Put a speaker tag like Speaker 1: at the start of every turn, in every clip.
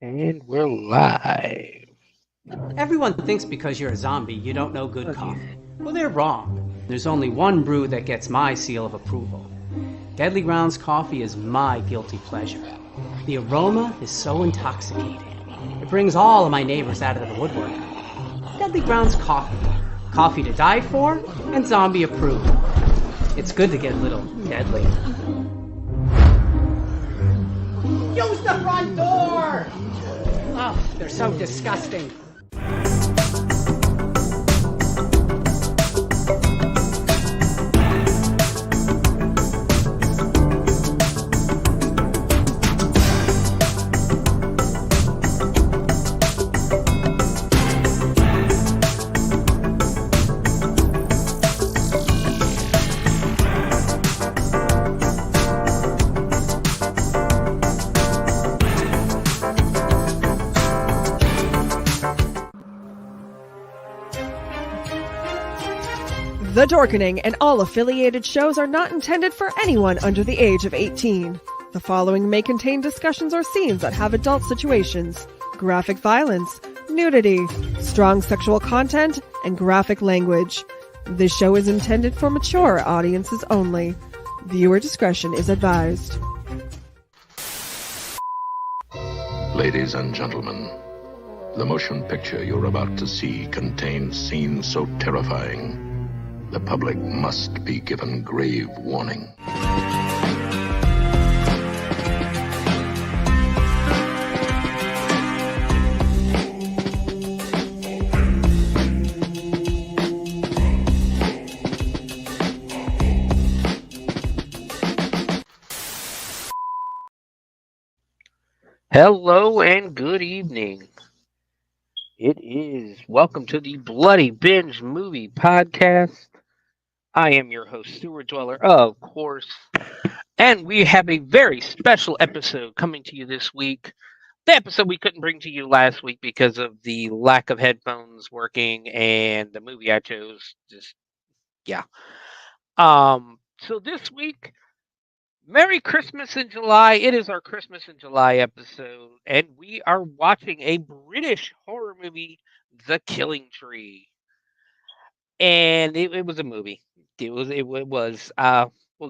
Speaker 1: And we're live.
Speaker 2: Everyone thinks because you're a zombie, you don't know good coffee. Well, they're wrong. There's only one brew that gets my seal of approval. Deadly Grounds coffee is my guilty pleasure. The aroma is so intoxicating. It brings all of my neighbors out of the woodwork. Deadly Grounds coffee. Coffee to die for and zombie approved. It's good to get a little deadly. Use the front door! Oh, they're so disgusting.
Speaker 3: The Dorkening and all affiliated shows are not intended for anyone under the age of 18. The following may contain discussions or scenes that have adult situations, graphic violence, nudity, strong sexual content, and graphic language. This show is intended for mature audiences only. Viewer discretion is advised.
Speaker 4: Ladies and gentlemen, the motion picture you're about to see contains scenes so terrifying, the public must be given grave warning.
Speaker 1: Hello and good evening. It is welcome to the Bloody Binge Movie Podcast. I am your host, Stuart Dweller, of course, and we have a very special episode coming to you this week. The episode we couldn't bring to you last week because of the lack of headphones working and the movie I chose. Yeah. So this week, Merry Christmas in July. It is our Christmas in July episode, and we are watching a British horror movie, The Killing Tree. And it was a movie. We'll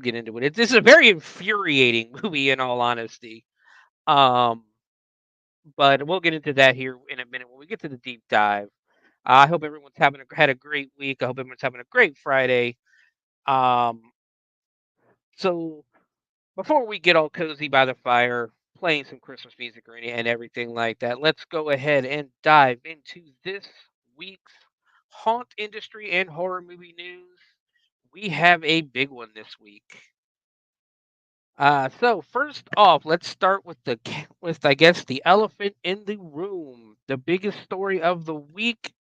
Speaker 1: get into it. This is a very infuriating movie in all honesty. Um but we'll get into that here in a minute when we get to the deep dive. I hope everyone's had a great week. I hope everyone's having a great Friday. Um so before we get all cozy by the fire, playing some Christmas music and everything like that, let's go ahead and dive into this week's haunt industry and horror movie news. We have a big one this week. So first off, let's start with with I guess the elephant in the room, the biggest story of the week.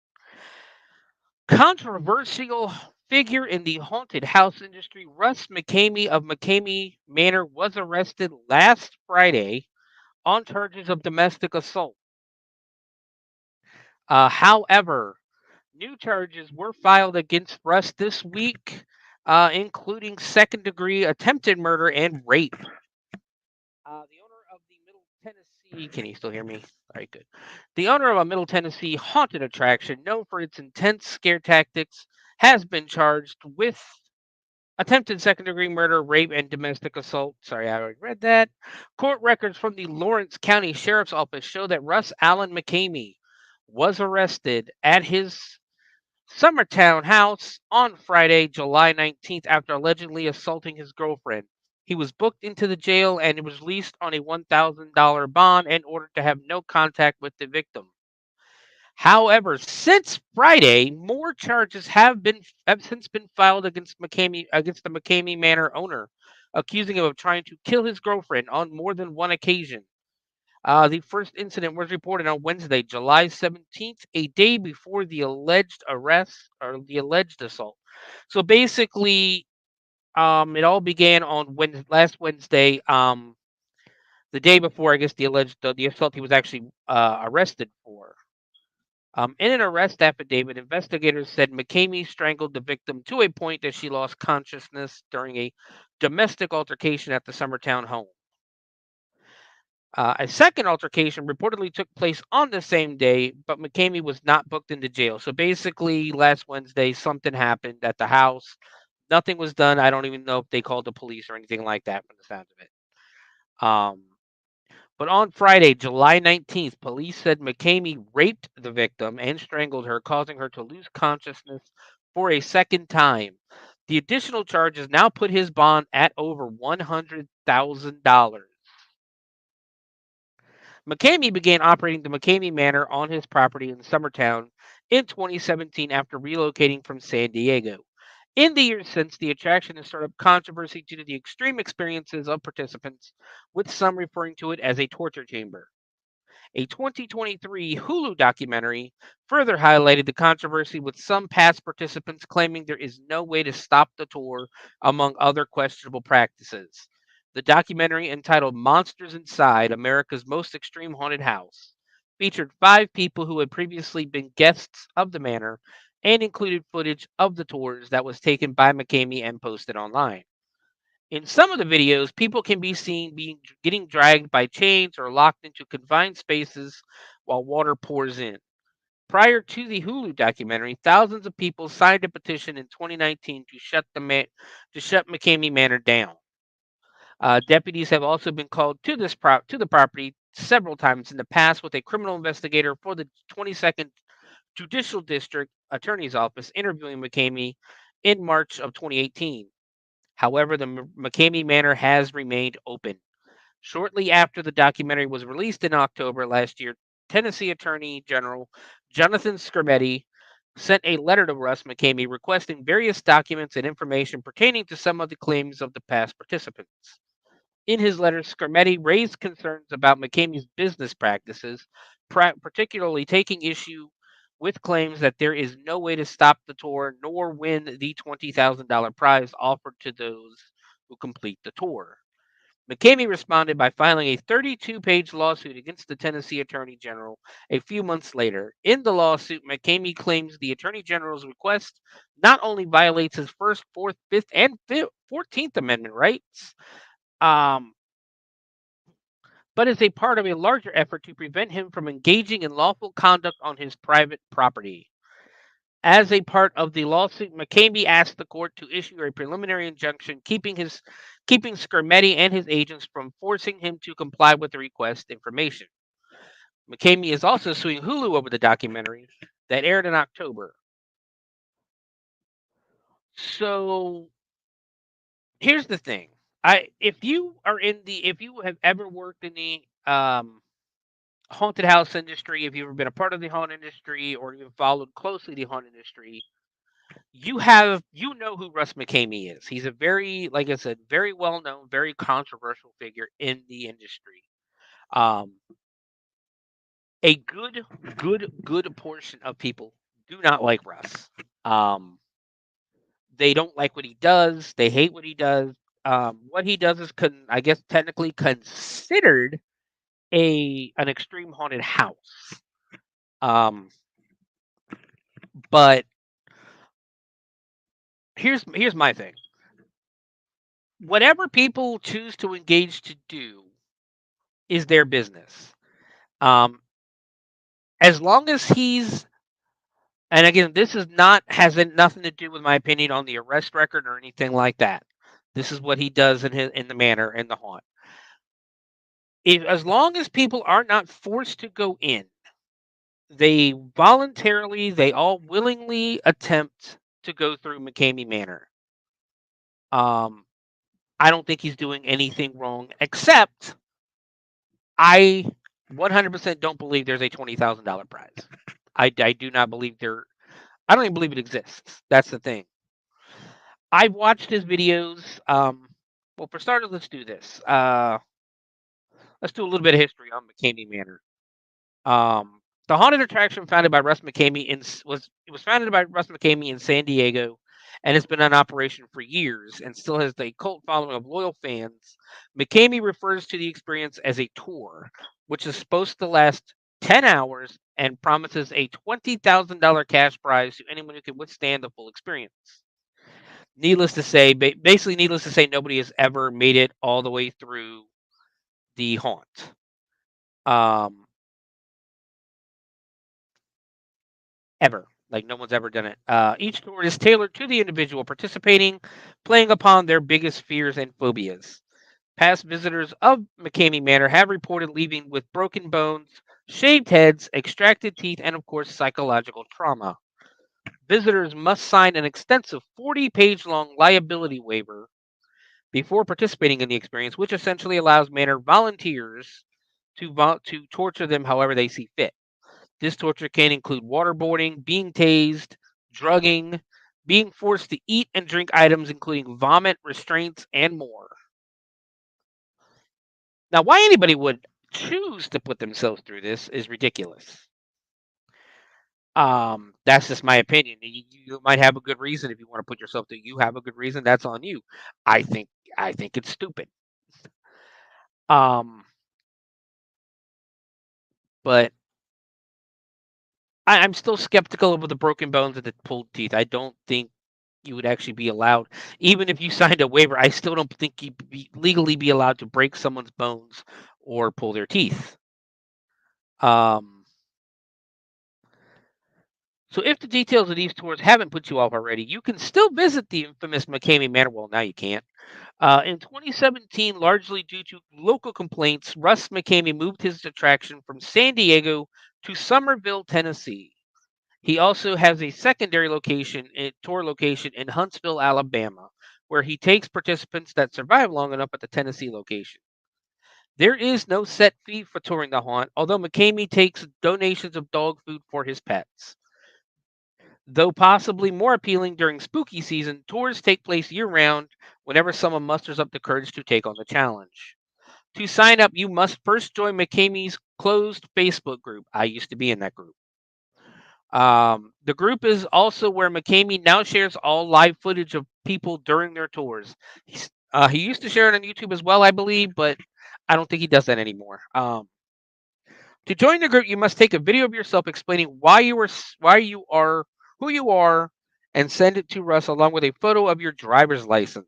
Speaker 1: Controversial figure in the haunted house industry, Russ McKamey of McKamey Manor was arrested last Friday on charges of domestic assault. However, new charges were filed against Russ this week, including second-degree attempted murder and rape. The owner of the Middle Tennessee, can you still hear me? All right, good. The owner of a Middle Tennessee haunted attraction known for its intense scare tactics has been charged with attempted second-degree murder, rape, and domestic assault. Sorry, I already read that. Court records from the Lawrence County Sheriff's Office show that Russ Allen McKamey was arrested at his Summertown house on Friday, July 19th, after allegedly assaulting his girlfriend. He was booked into the jail and was released on a $1,000 bond and ordered to have no contact with the victim. However, since Friday, more charges have since been filed against the McKamey Manor owner, accusing him of trying to kill his girlfriend on more than one occasion. The first incident was reported on Wednesday, July 17th, a day before the alleged arrest or the alleged assault. So basically, it all began on last Wednesday, the day before, I guess, the assault he was actually arrested for. In an arrest affidavit, investigators said McKamey strangled the victim to a point that she lost consciousness during a domestic altercation at the Summertown home. A second altercation reportedly took place on the same day, but McCamey was not booked into jail. So basically, last Wednesday, something happened at the house. Nothing was done. I don't even know if they called the police or anything like that from the sounds of it. But on Friday, July 19th, police said McCamey raped the victim and strangled her, causing her to lose consciousness for a second time. The additional charges now put his bond at over $100,000. McCamey began operating the McCamey Manor on his property in Summertown in 2017 after relocating from San Diego. In the years since, the attraction has stirred up controversy due to the extreme experiences of participants, with some referring to it as a torture chamber. A 2023 Hulu documentary further highlighted the controversy, with some past participants claiming there is no way to stop the tour, among other questionable practices. The documentary, entitled Monsters Inside America's Most Extreme Haunted House, featured 5 people who had previously been guests of the manor and included footage of the tours that was taken by McCamey and posted online. In some of the videos, people can be seen getting dragged by chains or locked into confined spaces while water pours in. Prior to the Hulu documentary, thousands of people signed a petition in 2019 to shut McCamey Manor down. Deputies have also been called to to the property several times in the past, with a criminal investigator for the 22nd Judicial District Attorney's Office interviewing McCamey in March of 2018. However, the McCamey Manor has remained open. Shortly after the documentary was released in October last year, Tennessee Attorney General Jonathan Skrmetti sent a letter to Russ McCamey requesting various documents and information pertaining to some of the claims of the past participants. In his letter, Skrmetti raised concerns about McCamey's business practices, particularly taking issue with claims that there is no way to stop the tour nor win the $20,000 prize offered to those who complete the tour. McCamey responded by filing a 32-page lawsuit against the Tennessee Attorney General a few months later. In the lawsuit, McCamey claims the Attorney General's request not only violates his First, Fourth, Fifth, and 14th Amendment rights, um, but is a part of a larger effort to prevent him from engaging in lawful conduct on his private property. As a part of the lawsuit, McCamey asked the court to issue a preliminary injunction keeping Skrmetti and his agents from forcing him to comply with the request information. McCamey is also suing Hulu over the documentary that aired in October. So here's the thing. If you have ever worked in the haunted house industry, if you've ever been a part of the haunt industry or you've followed closely the haunt industry, you know who Russ McCamey is. He's a very, like I said, very well known, very controversial figure in the industry. A good portion of people do not like Russ. They don't like what he does. They hate what he does. What he does is, I guess, technically considered an extreme haunted house. But here's my thing. Whatever people choose to engage to do is their business. As long as and again, this has nothing to do with my opinion on the arrest record or anything like that. This is what he does in the manor in the haunt. As long as people are not forced to go in, they all willingly attempt to go through McCamey Manor. I don't think he's doing anything wrong, except I 100% don't believe there's a $20,000 prize. I do not believe I don't even believe it exists. That's the thing. I've watched his videos. Well, for starters, let's do this. Let's do a little bit of history on McCamey Manor. The haunted attraction founded by Russ McCamey was founded by Russ McCamey in San Diego, and has been in operation for years and still has a cult following of loyal fans. McCamey refers to the experience as a tour, which is supposed to last 10 hours and promises a $20,000 cash prize to anyone who can withstand the full experience. Needless to say, nobody has ever made it all the way through the haunt. Um, ever. Like no one's ever done it. Each tour is tailored to the individual participating, playing upon their biggest fears and phobias. Past visitors of McCamey Manor have reported leaving with broken bones, shaved heads, extracted teeth, and of course, psychological trauma. Visitors must sign an extensive 40-page long liability waiver before participating in the experience, which essentially allows Manor volunteers to torture them however they see fit. This torture can include waterboarding, being tased, drugging, being forced to eat and drink items including vomit, restraints, and more. Now, why anybody would choose to put themselves through this is ridiculous. That's just my opinion. You might have a good reason if you want to put yourself through. You have a good reason. That's on you. I think it's stupid. Um, but I'm still skeptical of the broken bones and the pulled teeth. I don't think you would actually be allowed, even if you signed a waiver. I still don't think you'd legally be allowed to break someone's bones or pull their teeth. So if the details of these tours haven't put you off already, you can still visit the infamous McCamey Manor. Well, now you can't. In 2017, largely due to local complaints, Russ McCamey moved his attraction from San Diego to Somerville, Tennessee. He also has a secondary tour location in Huntsville, Alabama, where he takes participants that survive long enough at the Tennessee location. There is no set fee for touring the haunt, although McCamey takes donations of dog food for his pets. Though possibly more appealing during spooky season, tours take place year-round whenever someone musters up the courage to take on the challenge. To sign up, you must first join McCamey's closed Facebook group. I used to be in that group. The group is also where McCamey now shares all live footage of people during their tours. He used to share it on YouTube as well, I believe, but I don't think he does that anymore. To join the group, you must take a video of yourself explaining why you are who you are, and send it to Russ along with a photo of your driver's license.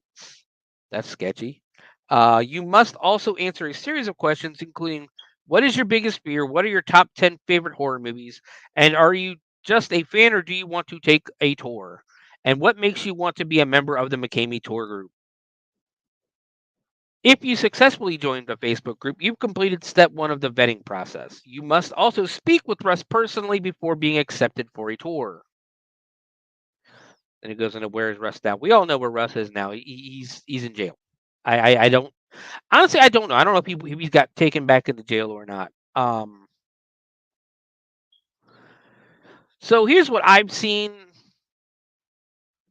Speaker 1: That's sketchy. You must also answer a series of questions, including what is your biggest fear, what are your top 10 favorite horror movies, and are you just a fan or do you want to take a tour? And what makes you want to be a member of the McCamey Tour Group? If you successfully joined the Facebook group, you've completed step 1 of the vetting process. You must also speak with Russ personally before being accepted for a tour. And it goes into where is Russ now. We all know where Russ is now. He's in jail. I don't honestly I don't know. I don't know if he got taken back into jail or not. So here's what I've seen.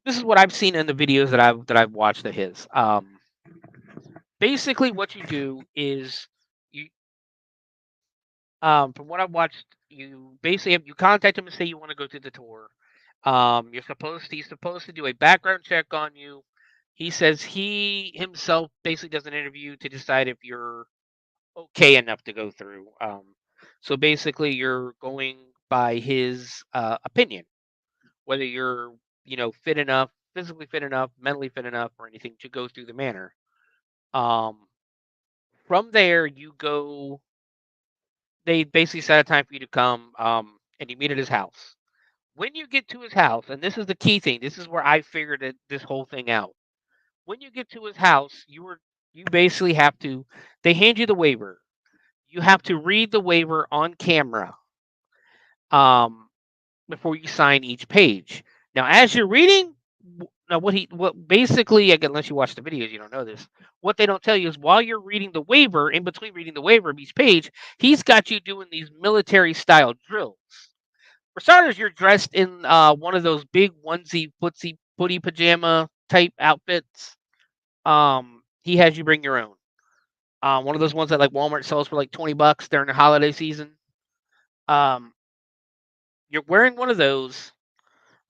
Speaker 1: This is what I've seen in the videos that I've watched of his. Basically, what you do is you from what I've watched, you basically you contact him and say you want to go to the tour. He's supposed to do a background check on you. He says he himself basically does an interview to decide if you're okay enough to go through. So basically, you're going by his opinion, whether you're fit enough, physically fit enough, mentally fit enough, or anything to go through the manor. Um, from there, you go. They basically set a time for you to come, and you meet at his house. When you get to his house, and this is the key thing, this is where I figured this whole thing out. When you get to his house, you basically have to. They hand you the waiver. You have to read the waiver on camera, um, before you sign each page. Now, as you're reading, now what basically, again, unless you watch the videos, you don't know this. What they don't tell you is while you're reading the waiver, in between reading the waiver of each page, he's got you doing these military style drills. For starters, you're dressed in one of those big onesie, footsie, footy pajama type outfits. He has you bring your own. One of those ones that like Walmart sells for like $20 during the holiday season. Um, you're wearing one of those,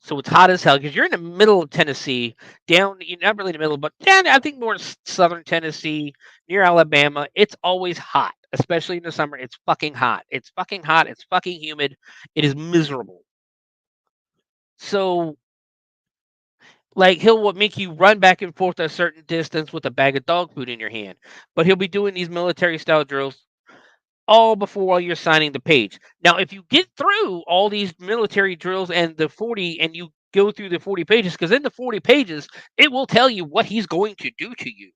Speaker 1: so it's hot as hell because you're in the middle of Tennessee. You're not really in the middle, but down, I think more southern Tennessee, near Alabama. It's always hot, especially in the summer. It's fucking hot. It's fucking hot. It's fucking humid. It is miserable. So, like, he'll make you run back and forth a certain distance with a bag of dog food in your hand, but he'll be doing these military style drills. all before you're signing the page. Now, if you get through all these military drills and the 40, and you go through the 40 pages, because in the 40 pages, it will tell you what he's going to do to you.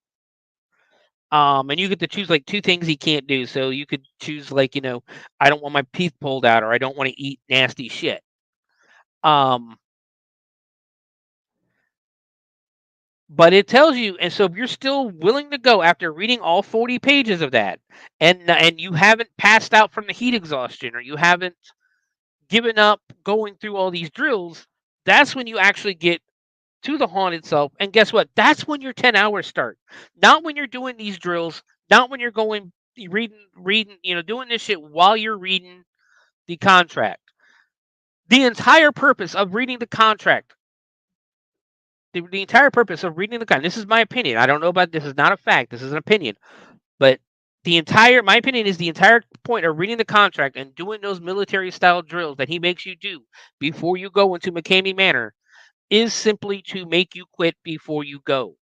Speaker 1: And you get to choose like 2 things he can't do. So you could choose like, I don't want my teeth pulled out, or I don't want to eat nasty shit. But it tells you, and so if you're still willing to go after reading all 40 pages of that, and you haven't passed out from the heat exhaustion, or you haven't given up going through all these drills, that's when you actually get to the haunt itself. And guess what? That's when your 10 hours start. Not when you're doing these drills, not when you're reading, doing this shit while you're reading the contract. The entire purpose of reading the contract, the entire purpose of reading the contract, this is my opinion. I don't know about this, is not a fact. This is an opinion. But my opinion is the entire point of reading the contract and doing those military style drills that he makes you do before you go into McCamey Manor is simply to make you quit before you go.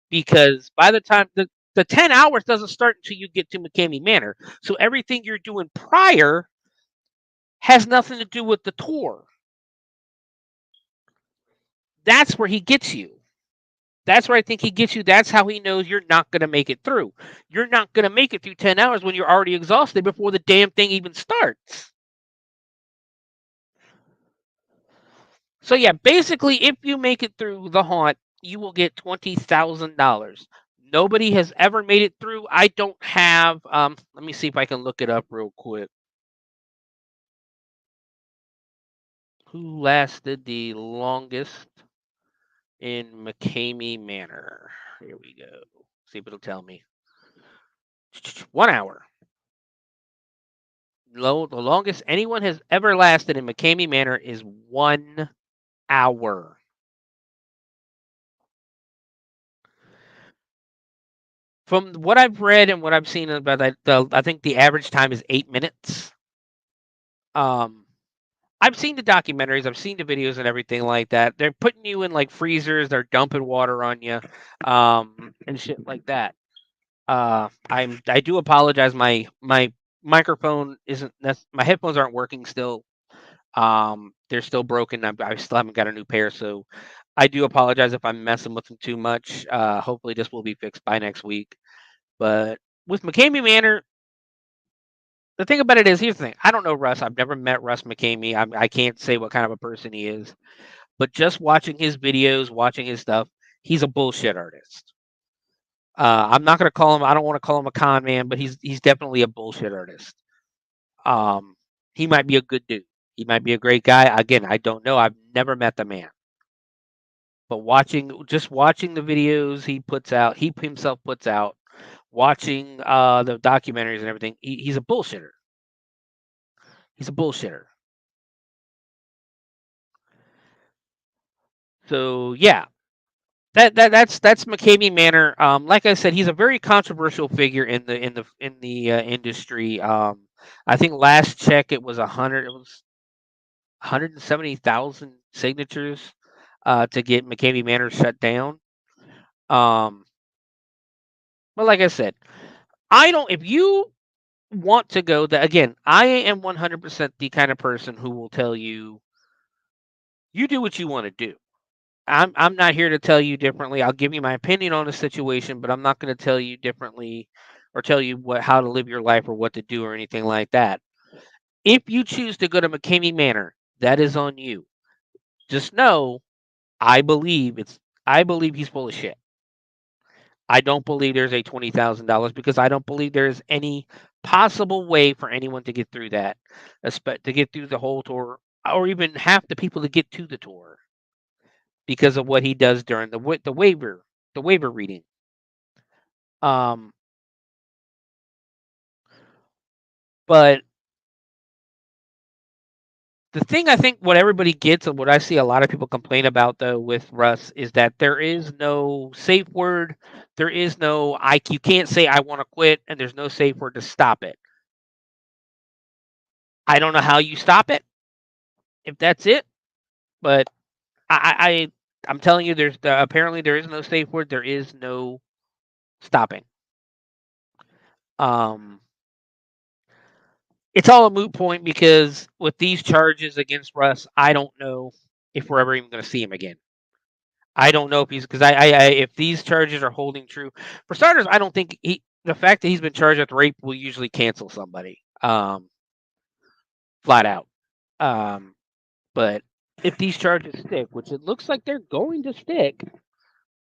Speaker 1: Because by the time the 10 hours doesn't start until you get to McCamey Manor. So everything you're doing prior has nothing to do with the tour. That's where he gets you. That's where I think he gets you. That's how he knows you're not going to make it through. You're not going to make it through 10 hours when you're already exhausted before the damn thing even starts. So yeah, basically, if you make it through the haunt, you will get $20,000. Nobody has ever made it through. I don't have. Let me see if I can look it up real quick. Who lasted the longest in McCamey Manor? Here we go. See if it'll tell me. 1 hour. The longest anyone has ever lasted in McCamey Manor is 1 hour. From what I've read and what I've seen about that, I think the average time is 8 minutes. I've seen the documentaries, I've seen the videos and everything like that. They're putting you in like freezers, they're dumping water on you, and shit like that. I do apologize. My microphone isn't. My headphones aren't working still. They're still broken. I still haven't got a new pair, so I do apologize if I'm messing with them too much. Hopefully, this will be fixed by next week. But with McCamey Manor, the thing about it is, here's the thing. I don't know Russ. I've never met Russ McCamey. I can't say what kind of a person he is. But just watching his videos, watching his stuff, he's a bullshit artist. I'm not going to call him. I don't want to call him a con man, but he's definitely a bullshit artist. He might be a good dude. He might be a great guy. Again, I don't know. I've never met the man. But just watching the videos he himself puts out, watching the documentaries and everything, he's a bullshitter. He's a bullshitter. So yeah, that's McCamey Manor. Like I said, he's a very controversial figure in the industry. I think last check it was 170,000 signatures to get McCamey Manor shut down. But like I said, I don't. If you want to go, that again, I am 100% the kind of person who will tell you, you do what you want to do. I'm not here to tell you differently. I'll give you my opinion on the situation, but I'm not going to tell you differently or tell you how to live your life or what to do or anything like that. If you choose to go to McCamey Manor, that is on you. Just know, I believe he's full of shit. I don't believe there's a $20,000 because I don't believe there's any possible way for anyone to get through that, to get through the whole tour, or even half the people to get to the tour, because of what he does during the waiver reading. But the thing I think what everybody gets and what I see a lot of people complain about though with Russ is that there is no safe word. There is no you can't say I want to quit, and there's no safe word to stop it. I don't know how you stop it, if that's it, but I'm telling you, apparently there is no safe word. There is no stopping. it's all a moot point because with these charges against Russ, I don't know if we're ever even going to see him again. I don't know if he's because if these charges are holding true, for starters, I don't think the fact that he's been charged with rape will usually cancel somebody, flat out. But if these charges stick, which it looks like they're going to stick,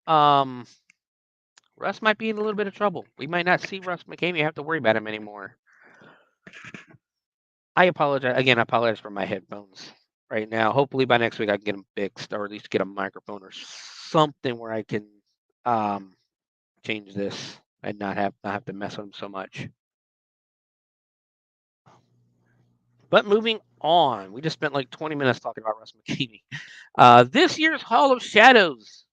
Speaker 1: Russ might be in a little bit of trouble. We might not see Russ McCamey have to worry about him anymore. I apologize again. I apologize for my headphones right now. Hopefully by next week I can get them fixed, or at least get a microphone or something where I can change this and not have to mess with them so much. But moving on, we just spent like 20 minutes talking about Russ McCamey. This year's Hall of Shadows.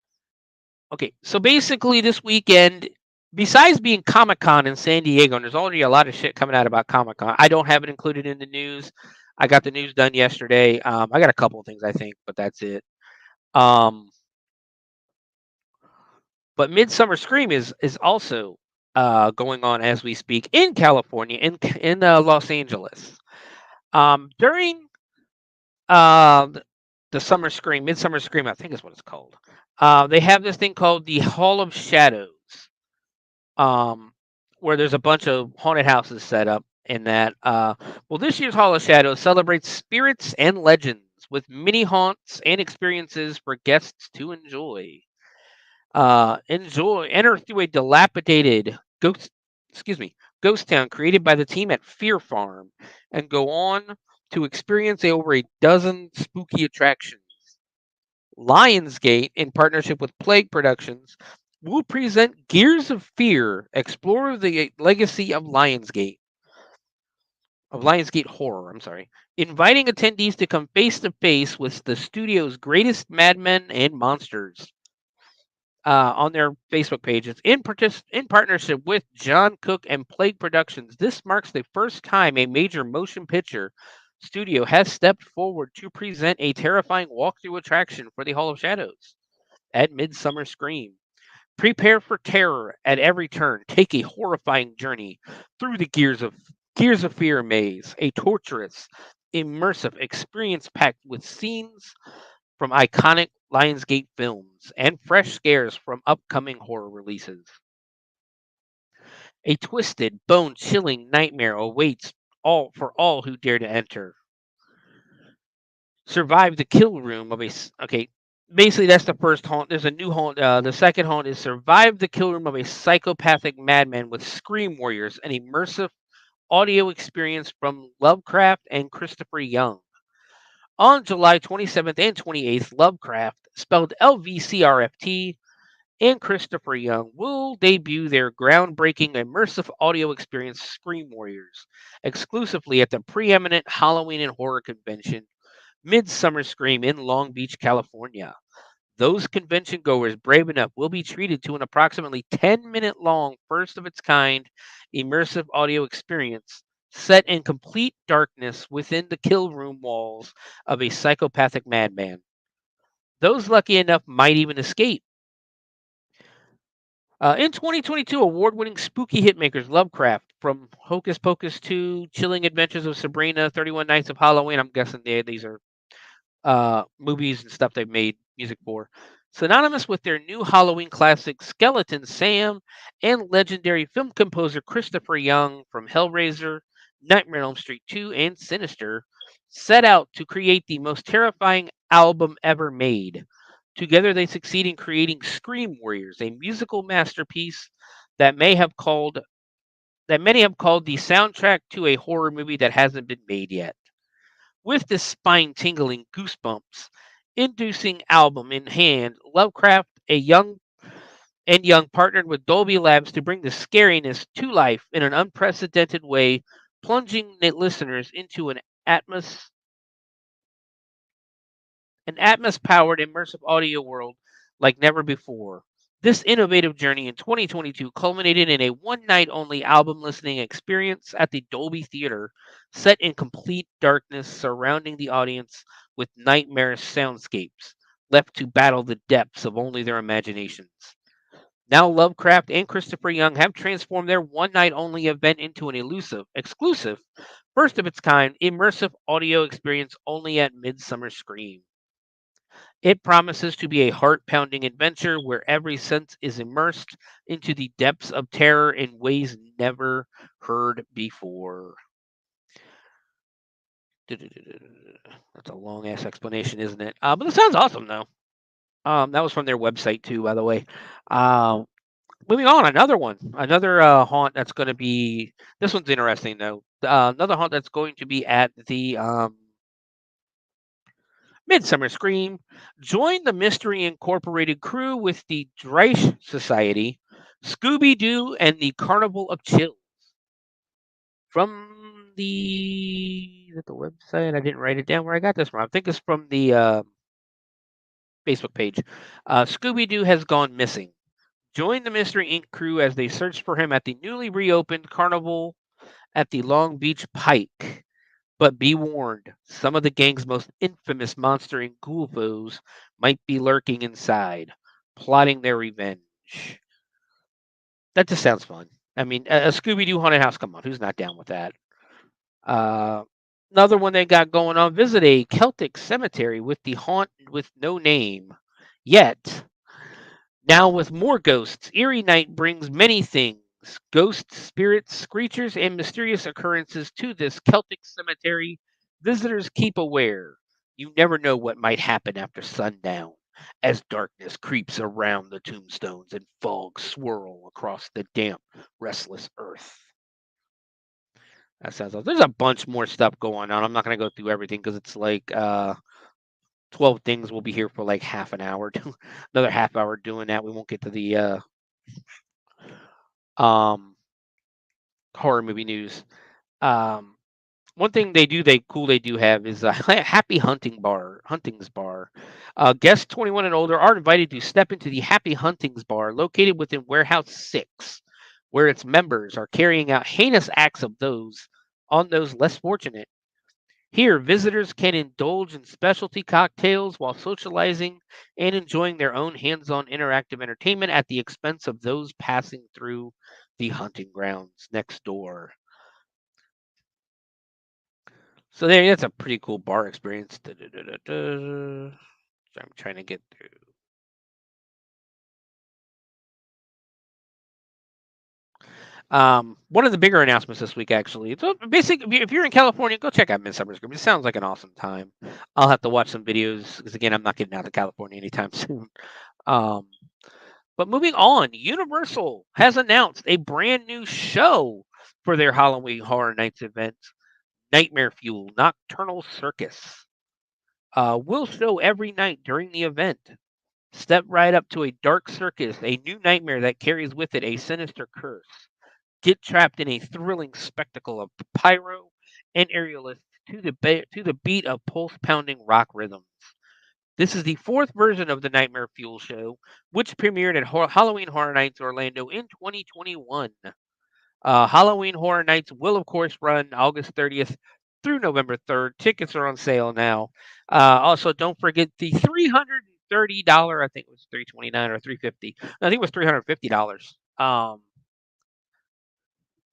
Speaker 1: Okay, so basically this weekend, besides being Comic-Con in San Diego, and there's already a lot of shit coming out about Comic-Con. I don't have it included in the news. I got the news done yesterday. I got a couple of things, I think, but that's it. But Midsummer Scream is also going on as we speak in California, in Los Angeles. During the Summer Scream, Midsummer Scream, I think is what it's called. They have this thing called the Hall of Shadows, where there's a bunch of haunted houses set up. In that, well, this year's Hall of Shadows celebrates spirits and legends with many haunts and experiences for guests to enjoy. Enter through a dilapidated ghost town created by the team at Fear Farm and go on to experience over a dozen spooky attractions. Lionsgate, in partnership with Plague Productions, will present Gears of Fear, explore the legacy of Lionsgate Horror, inviting attendees to come face to face with the studio's greatest madmen and monsters. On their Facebook pages, in partnership with John Cook and Plague Productions. This marks the first time a major motion picture studio has stepped forward to present a terrifying walkthrough attraction for the Hall of Shadows at Midsummer Scream. Prepare for terror at every turn. Take a horrifying journey through the Gears of Fear maze, a torturous, immersive experience packed with scenes from iconic Lionsgate films and fresh scares from upcoming horror releases. A twisted, bone-chilling nightmare awaits all who dare to enter. Survive the kill room of a basically that's the first haunt. There's a new haunt. The second haunt is survive the kill room of a psychopathic madman with scream warriors, an immersive audio experience from Lovecraft and Christopher Young. On July 27th and 28th, Lovecraft, spelled LVCRFT, and Christopher Young will debut their groundbreaking immersive audio experience, Scream Warriors, exclusively at the preeminent Halloween and horror convention, Midsummer Scream in Long Beach, California. Those convention goers brave enough will be treated to an approximately 10-minute long, first of its kind immersive audio experience set in complete darkness within the kill room walls of a psychopathic madman. Those lucky enough might even escape. In 2022, award-winning spooky hitmakers Lovecraft, from Hocus Pocus 2, Chilling Adventures of Sabrina, 31 Nights of Halloween, I'm guessing these are movies and stuff they've made music for. Synonymous with their new Halloween classic Skeleton Sam, and legendary film composer Christopher Young from Hellraiser, Nightmare on Elm Street 2, and Sinister, set out to create the most terrifying album ever made. Together they succeed in creating Scream Warriors, a musical masterpiece that many have called the soundtrack to a horror movie that hasn't been made yet. With this spine-tingling, goosebumps-inducing album in hand, Lovecraft, Young partnered with Dolby Labs to bring the scariness to life in an unprecedented way, plunging listeners into an Atmos-powered immersive audio world like never before. This innovative journey in 2022 culminated in a one-night-only album listening experience at the Dolby Theater, set in complete darkness surrounding the audience with nightmarish soundscapes, left to battle the depths of only their imaginations. Now Lovecraft and Christopher Young have transformed their one-night-only event into an exclusive, first of its kind, immersive audio experience only at Midsummer Scream. It promises to be a heart-pounding adventure where every sense is immersed into the depths of terror in ways never heard before. That's a long-ass explanation, isn't it? But it sounds awesome, though. That was from their website, too, by the way. Moving on, another haunt that's going to be. This one's interesting, though. Another haunt that's going to be at the Midsummer Scream. Join the Mystery Incorporated crew with the Dreich Society, Scooby Doo, and the Carnival of Chills. From is it the website? I didn't write it down where I got this from. I think it's from the Facebook page. Scooby Doo has gone missing. Join the Mystery Inc. crew as they search for him at the newly reopened carnival at the Long Beach Pike. But be warned, some of the gang's most infamous monster and ghoul foes might be lurking inside, plotting their revenge. That just sounds fun. I mean, a Scooby-Doo haunted house, come on, who's not down with that? Another one they got going on, visit a Celtic cemetery with the haunt with no name. Yet, now with more ghosts, Eerie Night brings many things. Ghosts, spirits, creatures, and mysterious occurrences to this Celtic cemetery. Visitors keep aware. You never know what might happen after sundown, as darkness creeps around the tombstones and fog swirl across the damp, restless earth. That sounds like there's a bunch more stuff going on. I'm not going to go through everything because it's like 12 things. We'll be here for like half an hour, another half hour doing that. We won't get to the horror movie news. One thing they do have is a Happy Huntings Bar. Guests 21 and older are invited to step into the Happy Huntings Bar located within Warehouse 6, where its members are carrying out heinous acts of those less fortunate. Here, visitors can indulge in specialty cocktails while socializing and enjoying their own hands-on interactive entertainment at the expense of those passing through the hunting grounds next door. So that's a pretty cool bar experience. So I'm trying to get through. One of the bigger announcements this week, actually. So basically, if you're in California, go check out Midsummer Scream. It sounds like an awesome time. I'll have to watch some videos because again, I'm not getting out of California anytime soon. But moving on, Universal has announced a brand new show for their Halloween Horror Nights event, Nightmare Fuel Nocturnal Circus. Will show every night during the event. Step right up to a dark circus, a new nightmare that carries with it a sinister curse. Get trapped in a thrilling spectacle of pyro and aerialists to the beat of pulse-pounding rock rhythms. This is the fourth version of the Nightmare Fuel show, which premiered at Halloween Horror Nights Orlando in 2021. Halloween Horror Nights will, of course, run August 30th through November 3rd. Tickets are on sale now. Also, don't forget the $330. I think it was $329 or $350. I think it was $350.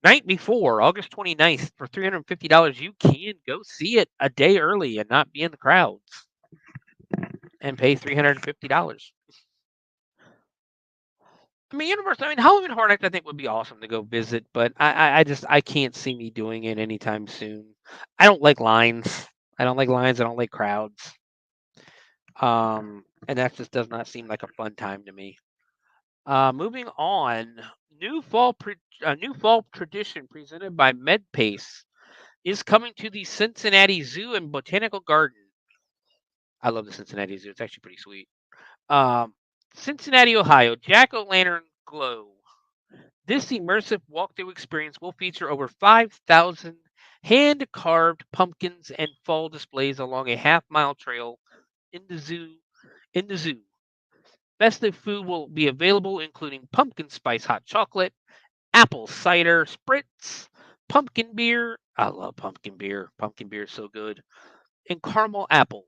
Speaker 1: Night before, August 29th, for $350, you can go see it a day early and not be in the crowds and pay $350. I mean, Halloween Horror Nights I think would be awesome to go visit, but I can't see me doing it anytime soon. I don't like lines. I don't like lines. I don't like crowds. And that just does not seem like a fun time to me. Moving on, new fall tradition presented by MedPace is coming to the Cincinnati Zoo and Botanical Garden. I love the Cincinnati Zoo. It's actually pretty sweet. Cincinnati, Ohio, Jack-o'-lantern glow. This immersive walkthrough experience will feature over 5,000 hand-carved pumpkins and fall displays along a half-mile trail in the zoo. Festive food will be available, including pumpkin spice hot chocolate, apple cider spritz, pumpkin beer. I love pumpkin beer. Pumpkin beer is so good. And caramel apples.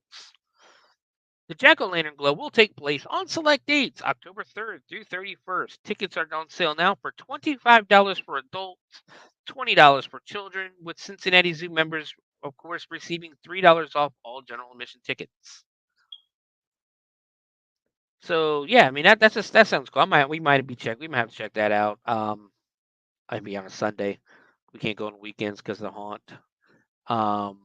Speaker 1: The Jack-o'-lantern glow will take place on select dates, October 3rd through 31st. Tickets are on sale now for $25 for adults, $20 for children, with Cincinnati Zoo members, of course, receiving $3 off all general admission tickets. So yeah, I mean that sounds cool. We might have to check that out. I'd be on a Sunday. We can't go on weekends because of the haunt. Um,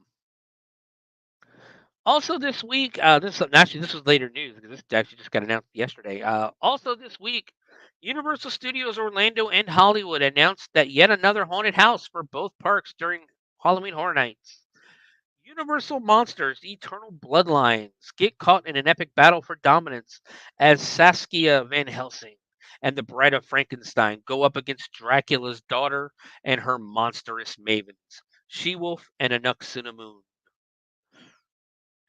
Speaker 1: Also this week, this was later news because this actually just got announced yesterday. Also this week, Universal Studios Orlando and Hollywood announced that yet another haunted house for both parks during Halloween Horror Nights. Universal Monsters Eternal Bloodlines get caught in an epic battle for dominance as Saskia Van Helsing and the Bride of Frankenstein go up against Dracula's daughter and her monstrous mavens, She-Wolf and Anuk-Cinnamon.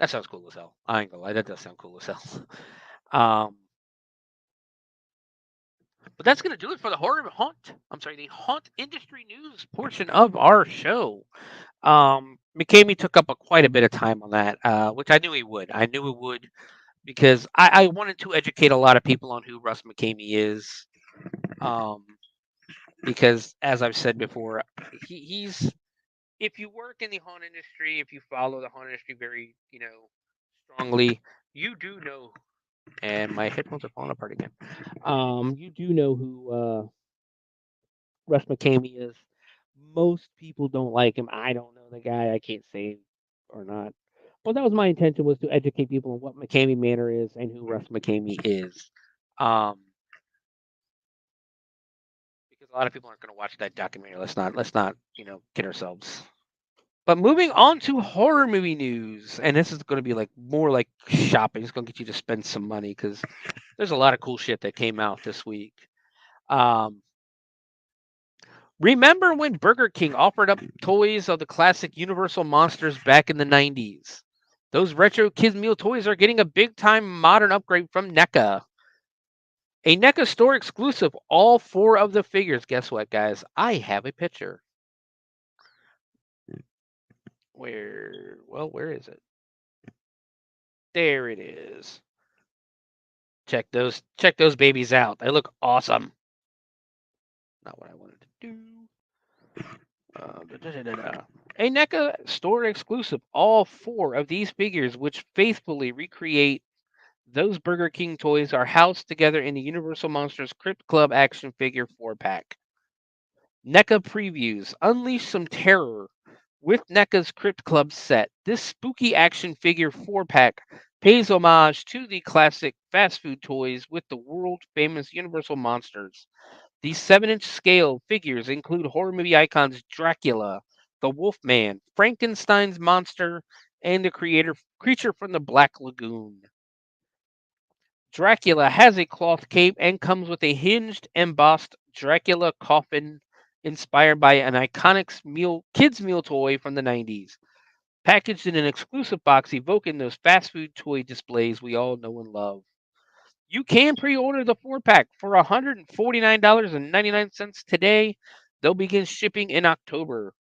Speaker 1: That sounds cool as hell. I ain't gonna lie, that does sound cool as hell. Um, but that's gonna do it for the the haunt industry news portion of our show. McCamey took up quite a bit of time on that, which I knew he would. I knew he would because I wanted to educate a lot of people on who Russ McCamey is. Um, because as I've said before, he's if you work in the haunt industry, if you follow the haunt industry very, strongly, you do know. And my headphones are falling apart again. You do know who Russ McCamey is. Most people don't like him. I don't know the guy. I can't say or not. But that was my intention, was to educate people on what McCamey Manor is and who Russ McCamey is. Um, because a lot of people aren't going to watch that documentary. Let's not kid ourselves. But moving on to horror movie news, and this is going to be like more like shopping. It's going to get you to spend some money because there's a lot of cool shit that came out this week. Um, Remember when Burger King offered up toys of the classic Universal monsters back in the 90s? Those retro kids meal toys are getting a big time modern upgrade from NECA. A NECA store exclusive, all 4 of the figures. Guess what, guys? I have a picture. Where is it? There it is. Check those babies out. They look awesome. Not what I wanted to do. A NECA store exclusive, all 4 of these figures, which faithfully recreate those Burger King toys, are housed together in the Universal Monsters Crypt Club action figure 4-pack. NECA previews unleash some terror with NECA's Crypt Club set. This spooky action figure 4-pack pays homage to the classic fast food toys with the world famous Universal Monsters. These 7-inch scale figures include horror movie icons Dracula, the Wolfman, Frankenstein's monster, and the creature from the Black Lagoon. Dracula has a cloth cape and comes with a hinged, embossed Dracula coffin inspired by an iconic kids meal toy from the 90s, packaged in an exclusive box evoking those fast food toy displays we all know and love. You can pre-order the 4-pack for $149.99 today. They'll begin shipping in October.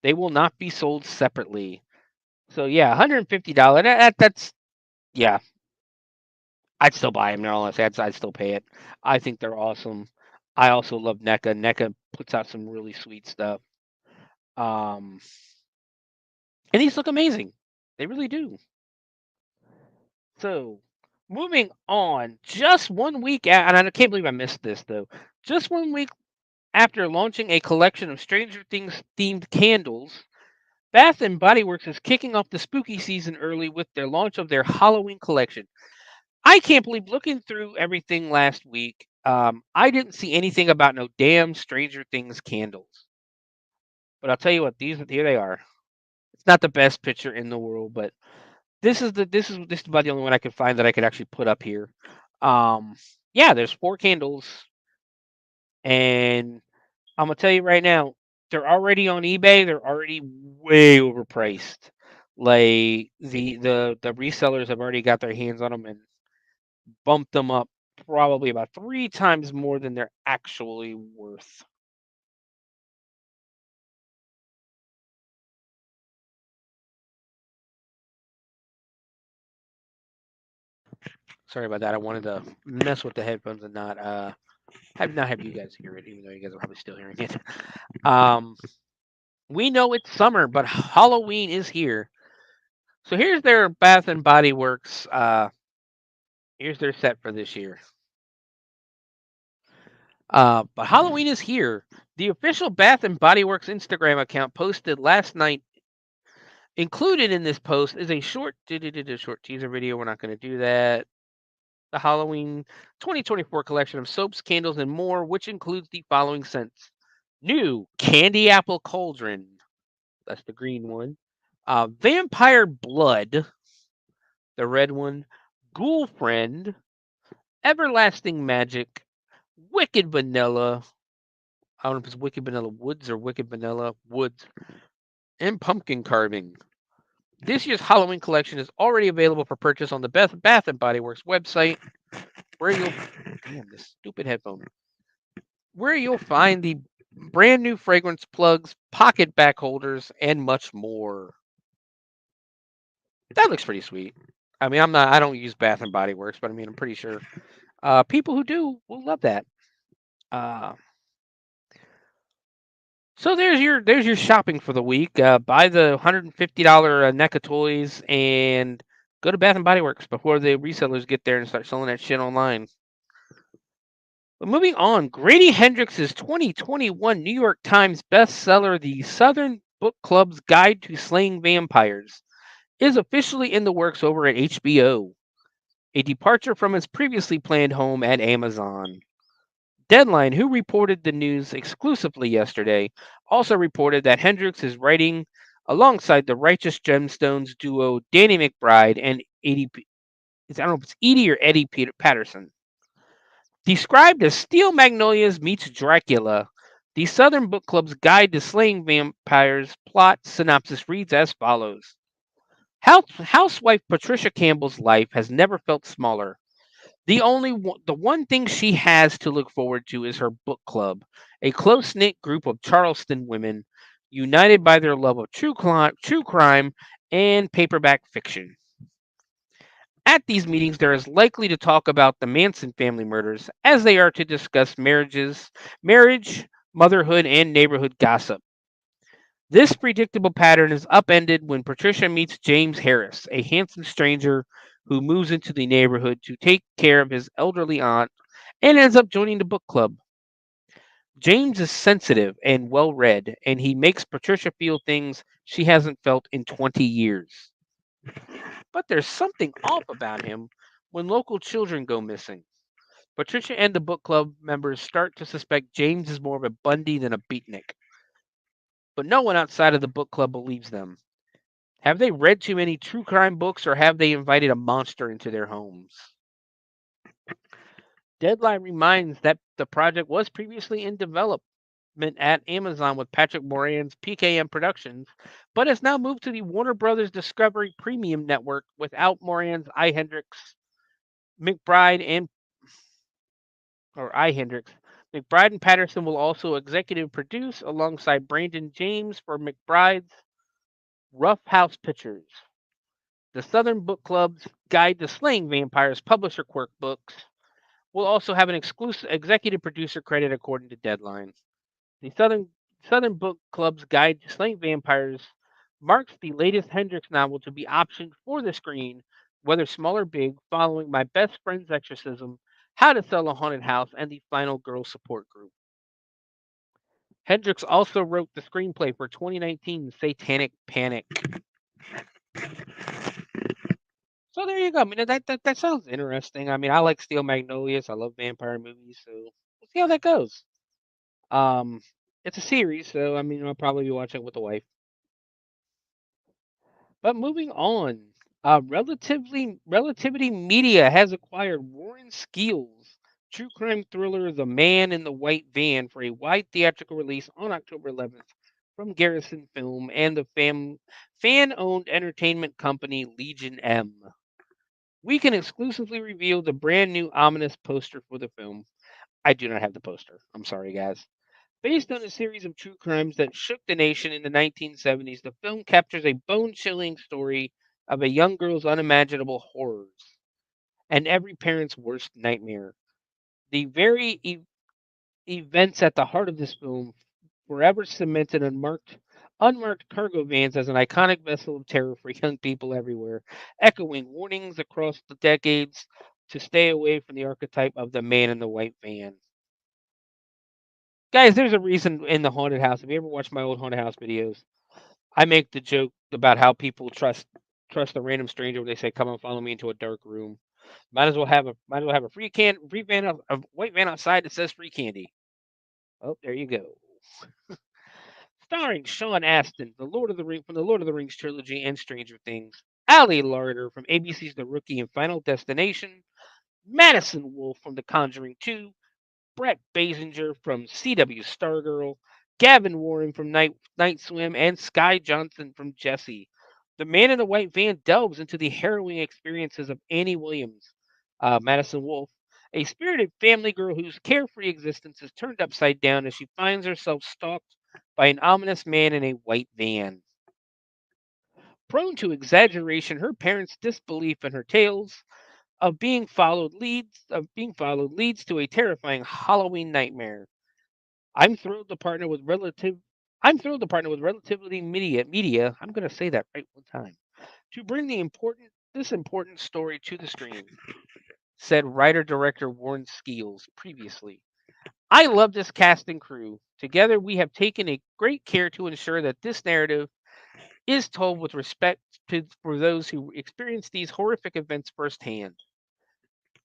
Speaker 1: They will not be sold separately. So yeah, $150. That's yeah. I'd still buy them. They're all I'd still pay it. I think they're awesome. I also love NECA. NECA puts out some really sweet stuff. Um, and these look amazing. They really do. So, moving on, just 1 week and I can't believe I missed this though. Just 1 week after launching a collection of Stranger Things themed candles, Bath and Body Works is kicking off the spooky season early with their launch of their Halloween collection. I can't believe, looking through everything last week, I didn't see anything about no damn Stranger Things candles. But I'll tell you what, here they are. It's not the best picture in the world, but this is about the only one I could find that I could actually put up here. Um, yeah, there's 4 candles, and I'm gonna tell you right now, they're already on eBay. They're already way overpriced. Like the resellers have already got their hands on them and bumped them up probably about 3 times more than they're actually worth. Sorry about that. I wanted to mess with the headphones and not have you guys hear it, even though you guys are probably still hearing it. We know it's summer, but Halloween is here. So here's their Bath and Body Works. Here's their set for this year. But Halloween is here. The official Bath and Body Works Instagram account posted last night. Included in this post is a short teaser video. We're not going to do that. The Halloween 2024 collection of soaps, candles, and more, which includes the following scents: new candy apple cauldron. That's the green one. Vampire blood. The red one. Ghoul friend. Everlasting magic. Wicked vanilla. I don't know if it's Wicked Vanilla Woods or Wicked Vanilla Woods. And pumpkin carving. This year's Halloween collection is already available for purchase on the Bath and Body Works website, where you'll this stupid headphone. Where you'll find the brand new fragrance plugs, pocket back holders, and much more. That looks pretty sweet. I mean, I don't use Bath and Body Works, but I mean, I'm pretty sure people who do will love that. So there's your shopping for the week. Buy the $150 NECA toys and go to Bath and Body Works before the resellers get there and start selling that shit online. But moving on, Grady Hendrix's 2021 New York Times bestseller, The Southern Book Club's Guide to Slaying Vampires, is officially in the works over at HBO, a departure from his previously planned home at Amazon. Deadline, who reported the news exclusively yesterday, also reported that Hendrix is writing alongside the Righteous Gemstones duo Danny McBride and Eddie. I don't know if it's Edie or Eddie Patterson. Described as Steel Magnolias meets Dracula, the Southern Book Club's Guide to Slaying Vampires plot synopsis reads as follows. Housewife Patricia Campbell's life has never felt smaller. The one thing she has to look forward to is her book club, a close-knit group of Charleston women united by their love of true crime and paperback fiction. At these meetings, there is likely to talk about the Manson family murders, as they are to discuss marriage, motherhood, and neighborhood gossip. This predictable pattern is upended when Patricia meets James Harris, a handsome stranger who moves into the neighborhood to take care of his elderly aunt and ends up joining the book club. James is sensitive and well-read, and he makes Patricia feel things she hasn't felt in 20 years. But there's something off about him when local children go missing. Patricia and the book club members start to suspect James is more of a Bundy than a beatnik. But no one outside of the book club believes them. Have they read too many true crime books, or have they invited a monster into their homes? Deadline reminds that the project was previously in development at Amazon with Patrick Moran's PKM Productions, but has now moved to the Warner Brothers Discovery Premium Network without Moran's Hendrix, McBride, and Hendrix. McBride and Patterson will also executive produce alongside Brandon James for McBride's Rough House Pictures. The Southern Book Club's Guide to Slaying Vampires publisher quirk books will also have an exclusive executive producer credit according to Deadline. The Southern Book Club's Guide to Slaying Vampires marks the latest Hendrix novel to be optioned for the screen, whether small or big, following My Best Friend's Exorcism, How to Sell a Haunted House, and the Final Girl Support Group. Hendrix also wrote the screenplay for 2019's Satanic Panic. So there you go. I mean, that sounds interesting. I mean, I like Steel Magnolias. I love vampire movies, so we'll see how that goes. It's a series, so I mean, I'll probably be watching it with the wife. But moving on, Relativity Media has acquired Warren Skeels' true crime thriller The Man in the White Van for a wide theatrical release on October 11th from Garrison Film and the fan-owned entertainment company Legion M. We can exclusively reveal the brand new ominous poster for the film. I do not have the poster. I'm sorry, guys. Based on a series of true crimes that shook the nation in the 1970s, the film captures a bone-chilling story of a young girl's unimaginable horrors. and every parent's worst nightmare. The very events at the heart of this film forever cemented unmarked cargo vans as an iconic vessel of terror for young people everywhere, echoing warnings across the decades to stay away from the archetype of the man in the white van. Guys, there's a reason in the haunted house. If you ever watch my old haunted house videos, I make the joke about how people trust a random stranger when they say, "Come and follow me into a dark room." Might as well have a free van, a white van outside that says free candy. Oh, there you go. Starring Sean Astin, from the Lord of the Rings trilogy and Stranger Things, Ali Larder from ABC's The Rookie and Final Destination, Madison Wolfe from The Conjuring 2, Brett Basinger from CW Stargirl, Gavin Warren from Night Swim, and Sky Johnson from Jessie. The Man in the White Van delves into the harrowing experiences of Annie Williams, Madison Wolfe, a spirited family girl whose carefree existence is turned upside down as she finds herself stalked by an ominous man in a white van. Prone to exaggeration, her parents' disbelief in her tales of being followed leads to a terrifying Halloween nightmare. I'm thrilled to partner with relative. I'm thrilled to partner with Relativity Media. I'm going to say that right one time to bring this important story to the screen," said writer director Warren Skeels previously. "I love this cast and crew. Together, we have taken a great care to ensure that this narrative is told with respect for those who experience these horrific events firsthand.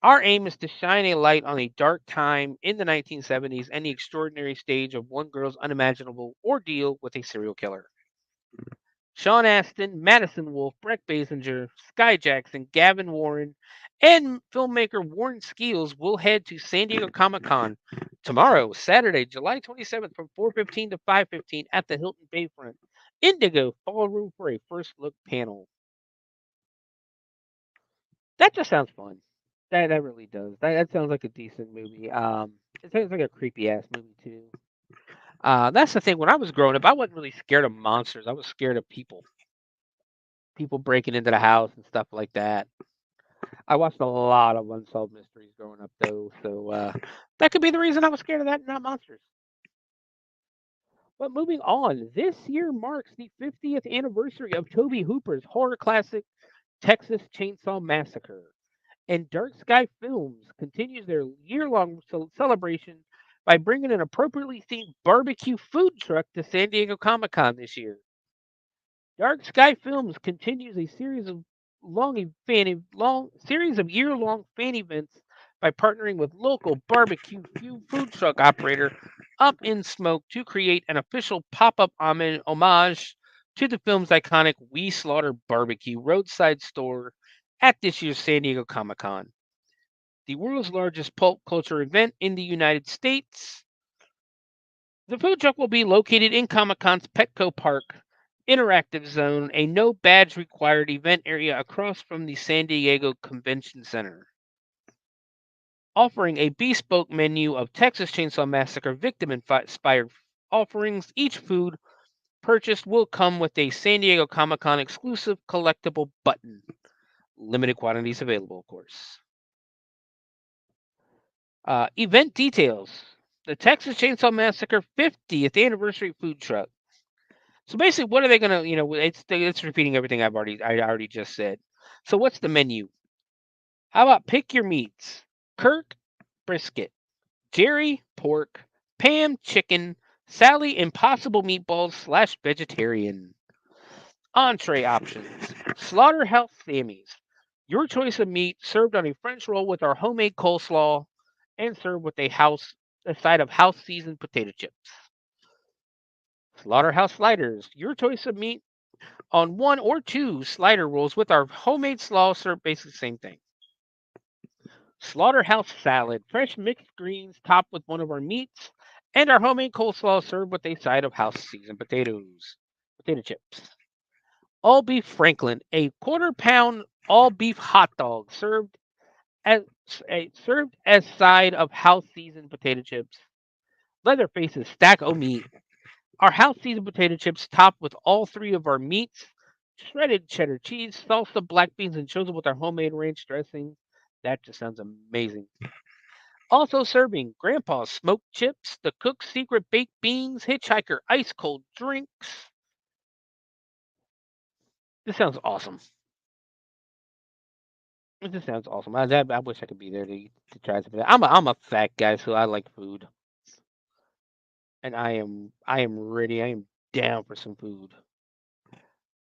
Speaker 1: Our aim is to shine a light on a dark time in the 1970s and the extraordinary stage of one girl's unimaginable ordeal with a serial killer." Sean Astin, Madison Wolfe, Brett Basinger, Sky Jackson, Gavin Warren, and filmmaker Warren Skeels will head to San Diego Comic Con tomorrow, Saturday, July 27th from 4:15 to 5:15 at the Hilton Bayfront Indigo Ballroom for a first look panel. That just sounds fun. That really does. That sounds like a decent movie. It sounds like a creepy ass movie too. That's the thing. When I was growing up, I wasn't really scared of monsters. I was scared of people breaking into the house and stuff like that. I watched a lot of unsolved mysteries growing up, though, so that could be the reason I was scared of that, not monsters. But moving on, this year marks the 50th anniversary of Tobe Hooper's horror classic Texas Chainsaw Massacre, and Dark Sky Films continues their year-long celebration by bringing an appropriately themed barbecue food truck to San Diego Comic Con this year. Dark Sky Films continues a series of year-long fan events by partnering with local barbecue food truck operator Up in Smoke to create an official pop-up homage to the film's iconic We Slaughter Barbecue roadside store at this year's San Diego Comic Con, the world's largest pulp culture event in the United States. The food truck will be located in Comic Con's Petco Park Interactive Zone, a no badge required event area across from the San Diego Convention Center, offering a bespoke menu of Texas Chainsaw Massacre victim inspired offerings. Each food purchased will come with a San Diego Comic Con exclusive collectible button. Limited quantities available, of course. Event details: the Texas Chainsaw Massacre 50th anniversary food truck. So basically, what are they gonna? It's repeating everything I already just said. So what's the menu? How about pick your meats? Kirk, brisket; Jerry, pork; Pam, chicken; Sally, impossible meatballs / vegetarian. Entree options: Slaughterhouse Sammy's, your choice of meat served on a French roll with our homemade coleslaw, and served with a side of house seasoned potato chips. Slaughterhouse Sliders, your choice of meat on one or two slider rolls with our homemade slaw served, basically the same thing. Slaughterhouse Salad, fresh mixed greens topped with one of our meats, and our homemade coleslaw served with a side of house seasoned potato chips. All Beef Franklin, a quarter-pound all beef hot dog as served as side of house seasoned potato chips. Leatherface's Stack O Meat, our house seasoned potato chips topped with all three of our meats, shredded cheddar cheese, salsa, black beans, and chosen with our homemade ranch dressing. That just sounds amazing. Also serving Grandpa's smoked chips, the cook's secret baked beans, Hitchhiker ice cold drinks. This sounds awesome. This sounds awesome. I wish I could be there to try something. I'm a fat guy, so I like food, and I am ready. I am down for some food.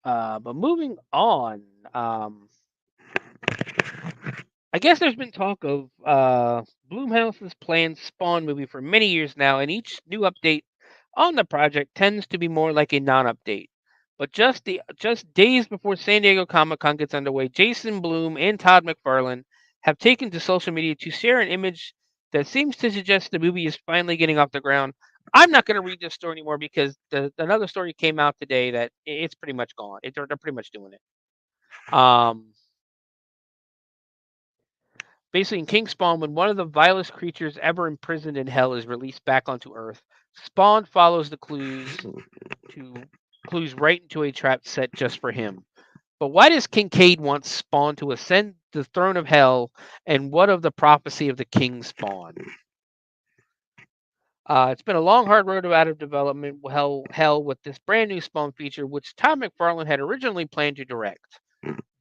Speaker 1: But moving on, I guess there's been talk of Blumhouse's planned Spawn movie for many years now, and each new update on the project tends to be more like a non-update. But just days before San Diego Comic-Con gets underway, Jason Blum and Todd McFarlane have taken to social media to share an image that seems to suggest the movie is finally getting off the ground. I'm not going to read this story anymore because another story came out today that it's pretty much gone. They're pretty much doing it. Basically, in King Spawn, when one of the vilest creatures ever imprisoned in hell is released back onto Earth, Spawn follows the clues right into a trap set just for him. But why does Kincaid want Spawn to ascend the throne of hell, and what of the prophecy of the King Spawn? It's been a long, hard road out of development hell with this brand new Spawn feature, which Todd McFarlane had originally planned to direct.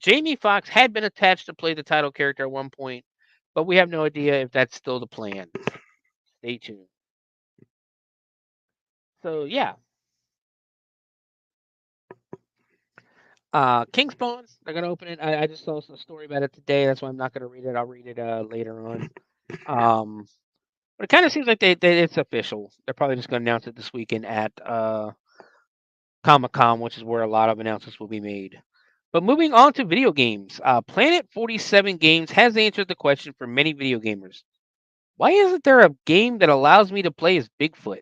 Speaker 1: Jamie Foxx had been attached to play the title character at one point, but we have no idea if that's still the plan. Stay tuned. So yeah, King Spawn. They're gonna open it. I just saw a story about it today. That's why I'm not gonna read it. I'll read it later on. But it kind of seems like it's official. They're probably just gonna announce it this weekend at Comic-Con, which is where a lot of announcements will be made. But moving on to video games, Planet 47 Games has answered the question for many video gamers. Why isn't there a game that allows me to play as Bigfoot?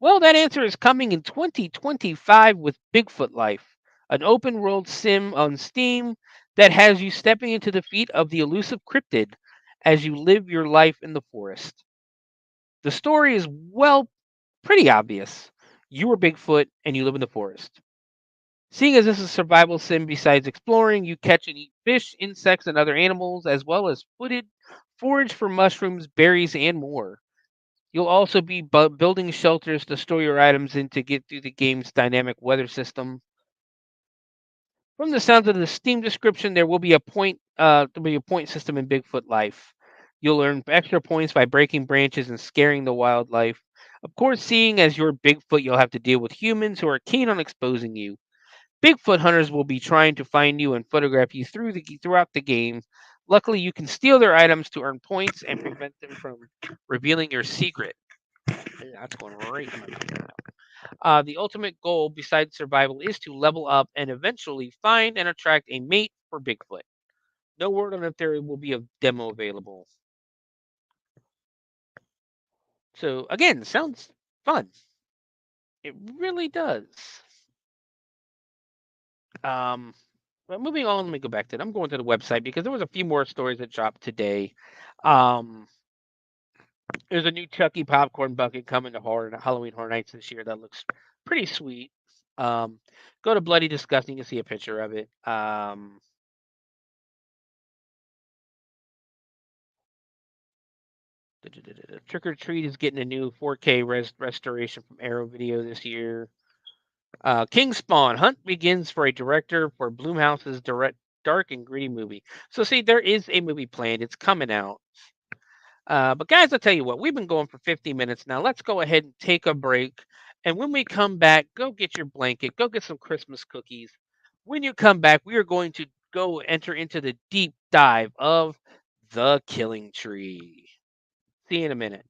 Speaker 1: Well, that answer is coming in 2025 with Bigfoot Life, an open world sim on Steam that has you stepping into the feet of the elusive cryptid as you live your life in the forest. The story is, well, pretty obvious. You are Bigfoot and you live in the forest. Seeing as this is a survival sim, besides exploring, you catch and eat fish, insects, and other animals, as well as forage for mushrooms, berries, and more. You'll also be building shelters to store your items in to get through the game's dynamic weather system. From the sounds of the Steam description, there will be a point system in Bigfoot Life. You'll earn extra points by breaking branches and scaring the wildlife. Of course, seeing as you're Bigfoot, you'll have to deal with humans who are keen on exposing you. Bigfoot hunters will be trying to find you and photograph you throughout the game. Luckily, you can steal their items to earn points and prevent them from revealing your secret. That's going right in my video. The ultimate goal, besides survival, is to level up and eventually find and attract a mate for Bigfoot. No word on if there will be a demo available. So, again, sounds fun. It really does. But moving on, let me go back to it. I'm going to the website because there was a few more stories that dropped today. There's a new Chucky popcorn bucket coming to Halloween Horror Nights this year that looks pretty sweet. Go to Bloody Disgusting. You can see a picture of it. Trick or Treat is getting a new 4K restoration from Arrow Video this year. King Spawn Hunt begins for a director for Blumhouse's dark and gritty movie. So see, there is a movie planned. It's coming out. But guys, I'll tell you what, we've been going for 50 minutes now. Let's go ahead and take a break. And when we come back, go get your blanket, go get some Christmas cookies. When you come back, we are going to go enter into the deep dive of The Killing Tree. See you in a minute.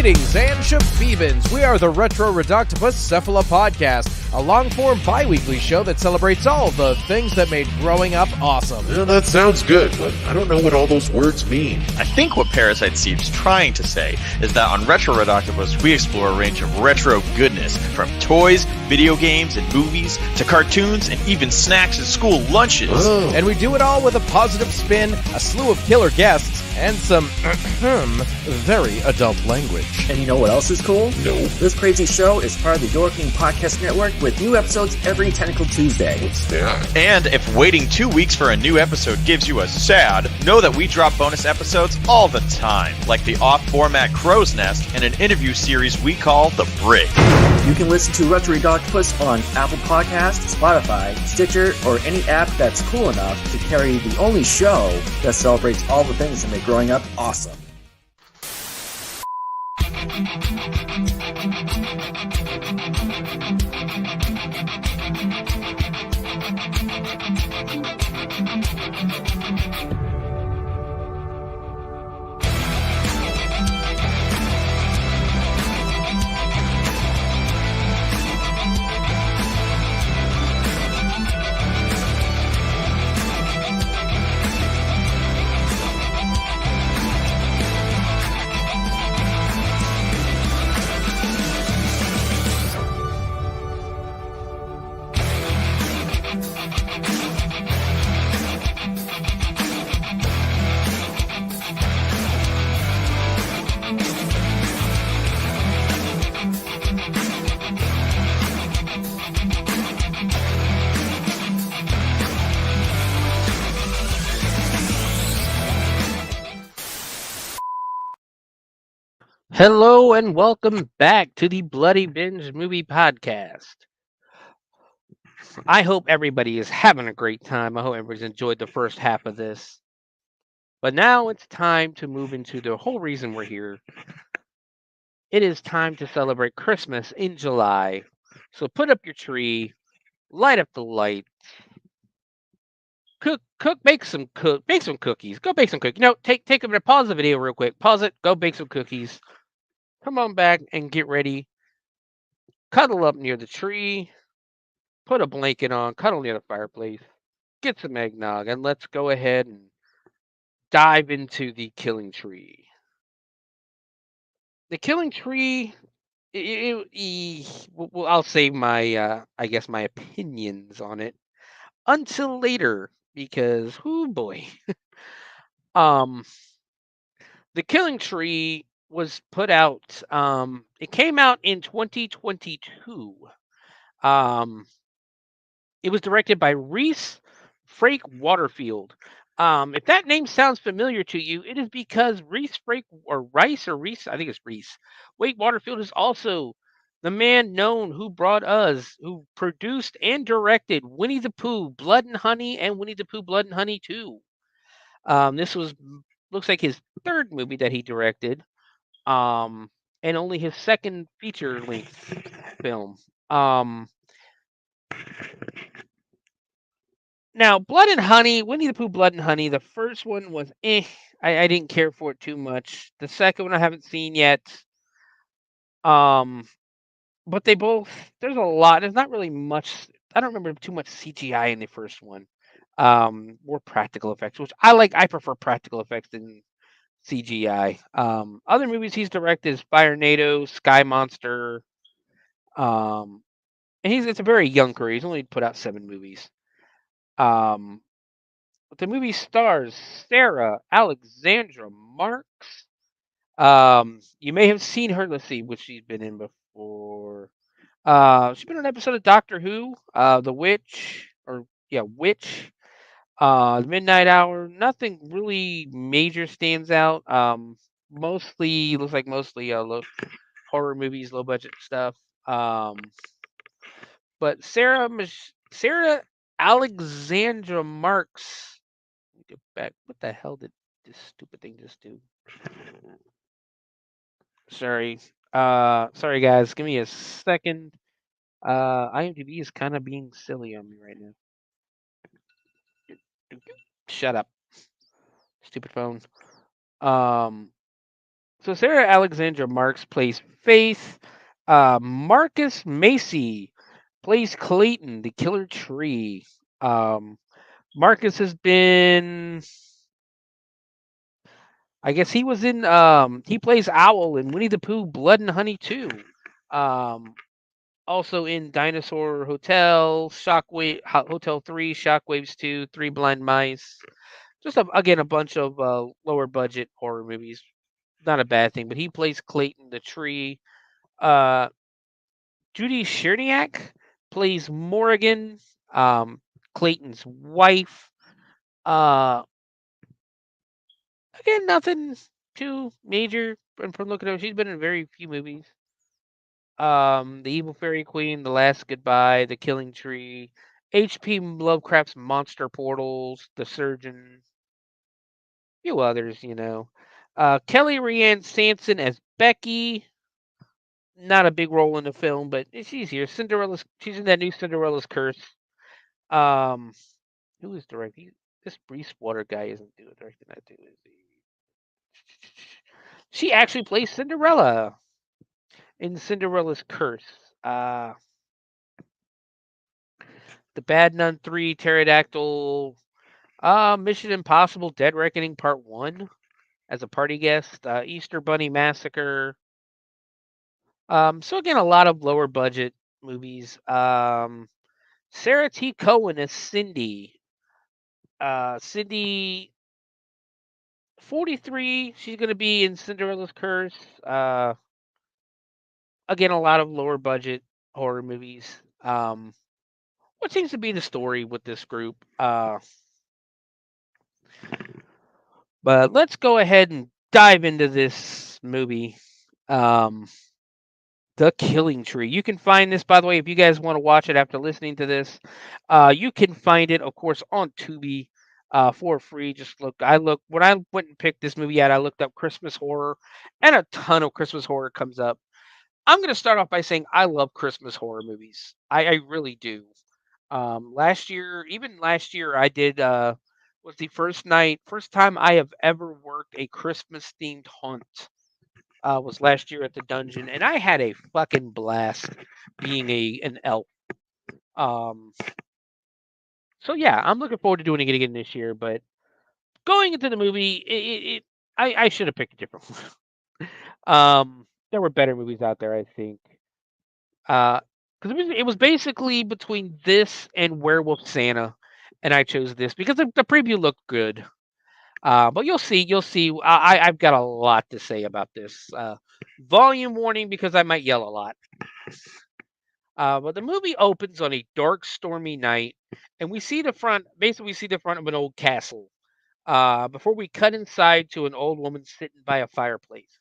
Speaker 5: Greetings and shabibans. We are the Retro Redoctopus Cephala Podcast, a long-form bi-weekly show that celebrates all the things that made growing up awesome.
Speaker 6: Yeah, that sounds good, but I don't know what all those words mean.
Speaker 7: I think what Parasite Steve's trying to say is that on Retro Redoctopus, we explore a range of retro goodness, from toys, video games, and movies, to cartoons, and even snacks and school lunches.
Speaker 6: Oh.
Speaker 5: And we do it all with a positive spin, a slew of killer guests, and some very adult language.
Speaker 8: And you know what else is cool?
Speaker 6: No.
Speaker 8: This crazy show is part of the Door King Podcast Network with new episodes every Tentacle Tuesday.
Speaker 6: What's that?
Speaker 7: And if waiting 2 weeks for a new episode gives you a sad, know that we drop bonus episodes all the time, like the off-format Crow's Nest and an interview series we call The Brig.
Speaker 8: You can listen to Retro Redoctopus on Apple Podcasts, Spotify, Stitcher, or any app that's cool enough to carry the only show that celebrates all the things that make growing up awesome.
Speaker 1: Hello and welcome back to the Bloody Binge Movie Podcast. I hope everybody is having a great time. I hope everybody's enjoyed the first half of this. But now it's time to move into the whole reason we're here. It is time to celebrate Christmas in July. So put up your tree, light up the lights, bake some cookies. Go bake some cookies. No, take a minute, pause the video real quick. Pause it, go bake some cookies. Come on back and get ready. Cuddle up near the tree. Put a blanket on. Cuddle near the fireplace. Get some eggnog. And let's go ahead and dive into The Killing Tree. The Killing Tree, I'll save my, my opinions on it until later. Because, oh boy. The Killing Tree was put out, it came out in 2022. It was directed by Rhys Frake-Waterfield. If that name sounds familiar to you, it is because Rhys Waterfield is also the man known who produced and directed Winnie the Pooh, Blood and Honey, and Winnie the Pooh, Blood and Honey 2. This looks like his third movie that he directed. And only his second feature-length film. Now, Blood and Honey, Winnie the Pooh, Blood and Honey, the first one was I didn't care for it too much. The second one I haven't seen yet. But they both, there's not really much, I don't remember too much CGI in the first one. More practical effects, which I prefer practical effects than CGI. Other movies he's directed is Fire NATO, Sky Monster. And it's a very young career. He's only put out 7 movies. But the movie stars Sarah Alexandra Marks. You may have seen her. Let's see what she's been in before. She's been on an episode of Doctor Who, The Witch, Witch. The Midnight Hour. Nothing really major stands out. Mostly looks like horror movies, low budget stuff. But Sarah Alexandra Marks. Let me get back. What the hell did this stupid thing just do? Sorry. Sorry guys. Give me a second. IMDb is kind of being silly on me right now. Shut up. Stupid phone. So Sarah Alexandra Marks plays Faith. Marcus Macy plays Clayton, the killer tree. Um, Marcus has been, I guess he was in, he plays Owl in Winnie the Pooh, Blood and Honey 2. Um, Also in Dinosaur Hotel, Hotel 3, Shockwaves 2, Three Blind Mice. Just, again, a bunch of lower budget horror movies. Not a bad thing, but he plays Clayton the tree. Uh, Judy Cherniak plays Morrigan, Clayton's wife. Uh, Again, nothing too major from looking at her. She's been in very few movies. The Evil Fairy Queen, The Last Goodbye, The Killing Tree, H.P. Lovecraft's Monster Portals, The Surgeon, a few others. Kelly Rianne Sanson as Becky. Not a big role in the film, but she's here. She's in that new Cinderella's Curse. Um, who is directing? This Rhys Water guy isn't directing that too, is he? She actually plays Cinderella in Cinderella's Curse. The Bad Nun 3, Pterodactyl, Mission Impossible, Dead Reckoning Part 1 as a party guest, Easter Bunny Massacre. So again, a lot of lower budget movies. Sarah T. Cohen as Cindy. Cindy, 43. She's going to be in Cinderella's Curse. Again, a lot of lower budget horror movies. What seems to be the story with this group? But let's go ahead and dive into this movie. The Killing Tree. You can find this, by the way, if you guys want to watch it after listening to this. You can find it, of course, on Tubi for free. Just look. When I went and picked this movie out, I looked up Christmas horror, and a ton of Christmas horror comes up. I'm going to start off by saying I love Christmas horror movies. I really do. Even last year, I did. Was the first time I have ever worked a Christmas themed haunt. Was last year at the dungeon, and I had a fucking blast being an elf. Um, so yeah, I'm looking forward to doing it again this year. But going into the movie, I should have picked a different one. There were better movies out there, I think. Because it was basically between this and Werewolf Santa, and I chose this because the preview looked good. But you'll see. I've got a lot to say about this. Volume warning because I might yell a lot. But the movie opens on a dark, stormy night, and we see the front. Basically, we see the front of an old castle. Before we cut inside to an old woman sitting by a fireplace.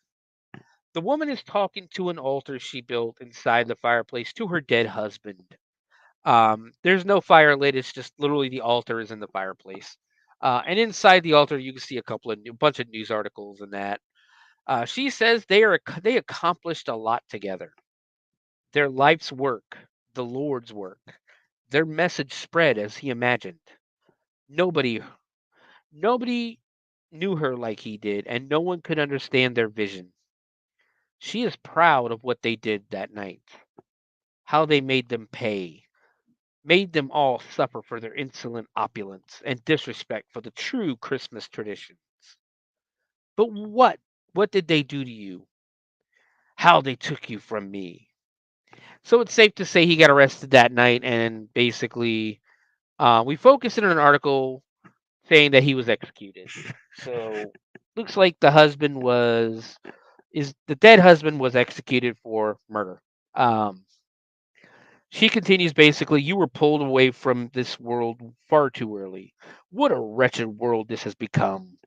Speaker 1: The woman is talking to an altar she built inside the fireplace to her dead husband. There's no fire lit. It's just literally the altar is in the fireplace. And inside the altar, you can see a bunch of news articles and that. She says they accomplished a lot together. Their life's work, the Lord's work. Their message spread as he imagined. Nobody, nobody knew her like he did, and no one could understand their vision. She is proud of what they did that night, how they made them pay, made them all suffer for their insolent opulence and disrespect for the true Christmas traditions. But what did they do to you? How they took you from me. So it's safe to say he got arrested that night, and basically, we focus in on an article saying that he was executed. So looks like the dead husband was executed for murder. She continues basically, you were pulled away from this world far too early. What a wretched world this has become.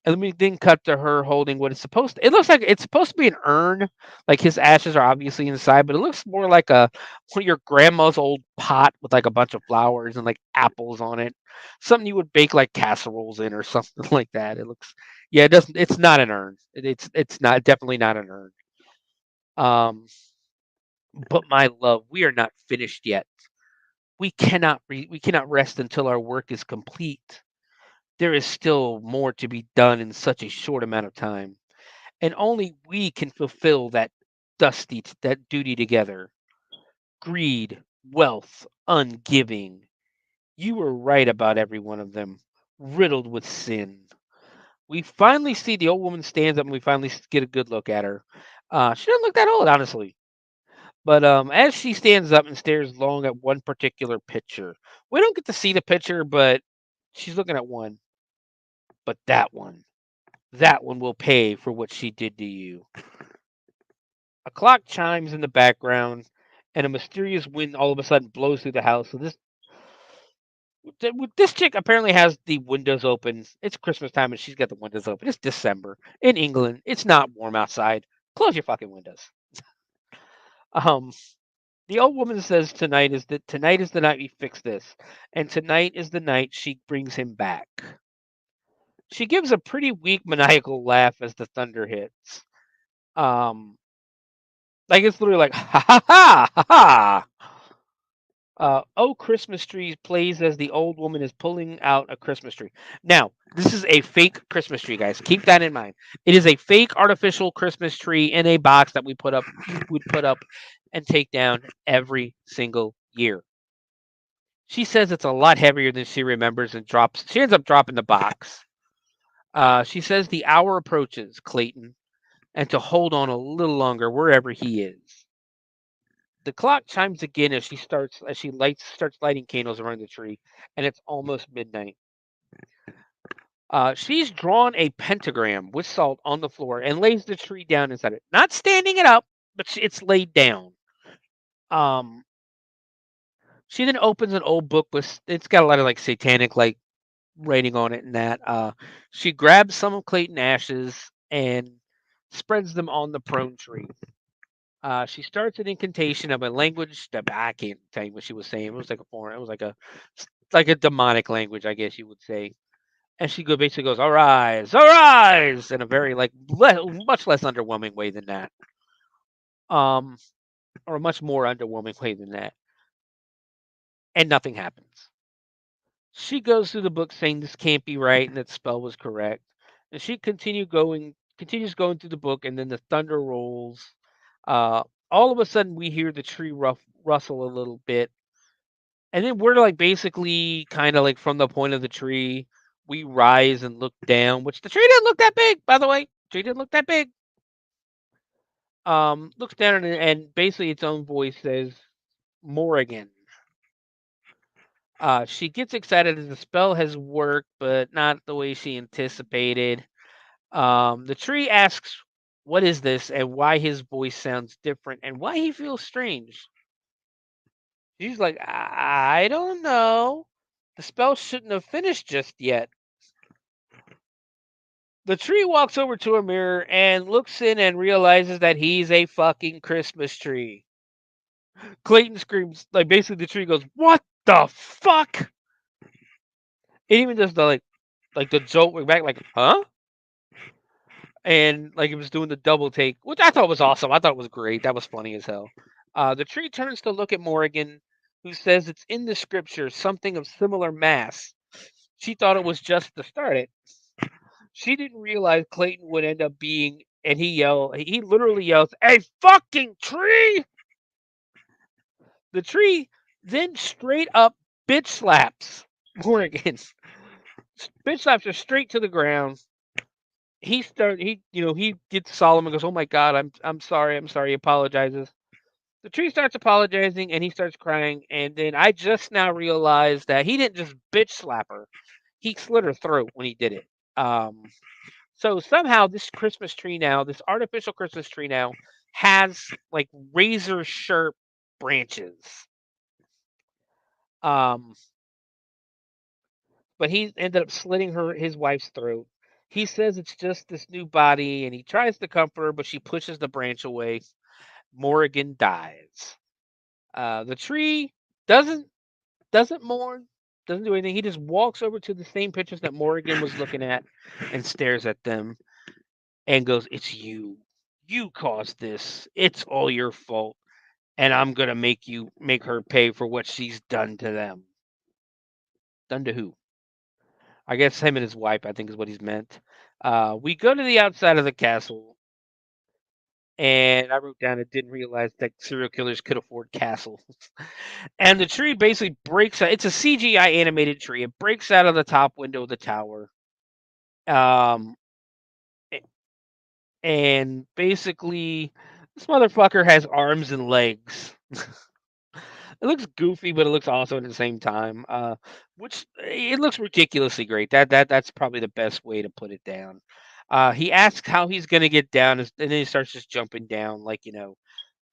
Speaker 1: And we then cut to her holding what is supposed to, it looks like it's supposed to be an urn. Like his ashes are obviously inside, but it looks more like one of your grandma's old pot with like a bunch of flowers and like apples on it. Something you would bake like casseroles in or something like that. It looks, yeah, it's not an urn. It's not, definitely not an urn. But my love, we are not finished yet. We cannot rest until our work is complete. There is still more to be done in such a short amount of time. and only we can fulfill that duty together. Greed, wealth, ungiving. You were right about every one of them, riddled with sin. We finally see the old woman stands up, and we finally get a good look at her. She doesn't look that old, honestly. But as she stands up and stares long at one particular picture, we don't get to see the picture, but she's looking at one. But that one will pay for what she did to you. A clock chimes in the background, and a mysterious wind all of a sudden blows through the house. So this chick apparently has the windows open. It's Christmas time, and she's got the windows open. It's December in England. It's not warm outside. Close your fucking windows. Um, the old woman says tonight is the night we fix this, and tonight is the night she brings him back. She gives a pretty weak maniacal laugh as the thunder hits. Like it's literally like ha ha ha ha ha. Oh, Christmas Tree plays as the old woman is pulling out a Christmas tree. Now, this is a fake Christmas tree, guys. Keep that in mind. It is a fake artificial Christmas tree in a box that would put up and take down every single year. She says it's a lot heavier than she remembers and drops. She ends up dropping the box. She says the hour approaches, Clayton, and to hold on a little longer wherever he is. The clock chimes again as she starts lighting candles around the tree, and it's almost midnight. She's drawn a pentagram with salt on the floor and lays the tree down inside it. Not standing it up, but it's laid down. She then opens an old book it's got a lot of like satanic like writing on it and that. She grabs some of Clayton ashes and spreads them on the prone tree. She starts an incantation of a language that I can't tell you what she was saying. It was like a foreign. It was like a demonic language, I guess you would say. And she basically goes, "Arise, arise!" in a very like much less underwhelming way than that. Or a much more underwhelming way than that. And nothing happens. She goes through the book saying this can't be right and that spell was correct. And she continues going through the book, and then the thunder rolls. All of a sudden, we hear the tree rustle a little bit, and then we're like basically kind of like from the point of the tree, we rise and look down, which the tree didn't look that big, by the way. The tree didn't look that big. Looks down and basically its own voice says, "Morrigan." She gets excited as the spell has worked, but not the way she anticipated. The tree asks, "What is this?" and why his voice sounds different and why he feels strange. She's like, "I don't know. The spell shouldn't have finished just yet." The tree walks over to a mirror and looks in and realizes that he's a fucking Christmas tree. Clayton screams, like basically the tree goes, "What the fuck?" It even does the like the jolt back, like, huh? And like it was doing the double take, which I thought was awesome. I thought it was great. That was funny as hell. The tree turns to look at Morrigan, who says it's in the scripture, something of similar mass. She thought it was just to start it. She didn't realize Clayton would end up being, and he literally yells, "A fucking tree!" The tree then straight up bitch slaps Morrigan. Bitch slaps her straight to the ground. He gets solemn and goes, "Oh my God, I'm sorry, he apologizes. The tree starts apologizing and he starts crying, and then I just now realized that he didn't just bitch slap her, he slit her throat when he did it. So somehow this artificial Christmas tree now has like razor sharp branches. But he ended up slitting his wife's throat. He says it's just this new body, and he tries to comfort her, but she pushes the branch away. Morrigan dies. The tree doesn't mourn, doesn't do anything. He just walks over to the same pictures that Morrigan was looking at and stares at them and goes, "It's you. You caused this. It's all your fault. And I'm gonna make her pay for what she's done to them." Done to who? I guess him and his wife, I think is what he's meant. We go to the outside of the castle. And I wrote down, I didn't realize that serial killers could afford castles. And the tree basically breaks out. It's a CGI animated tree. It breaks out of the top window of the tower. Um, and basically, this motherfucker has arms and legs. It looks goofy, but it looks awesome at the same time. Which it looks ridiculously great. That's probably the best way to put it down. He asks how he's gonna get down, and then he starts just jumping down, like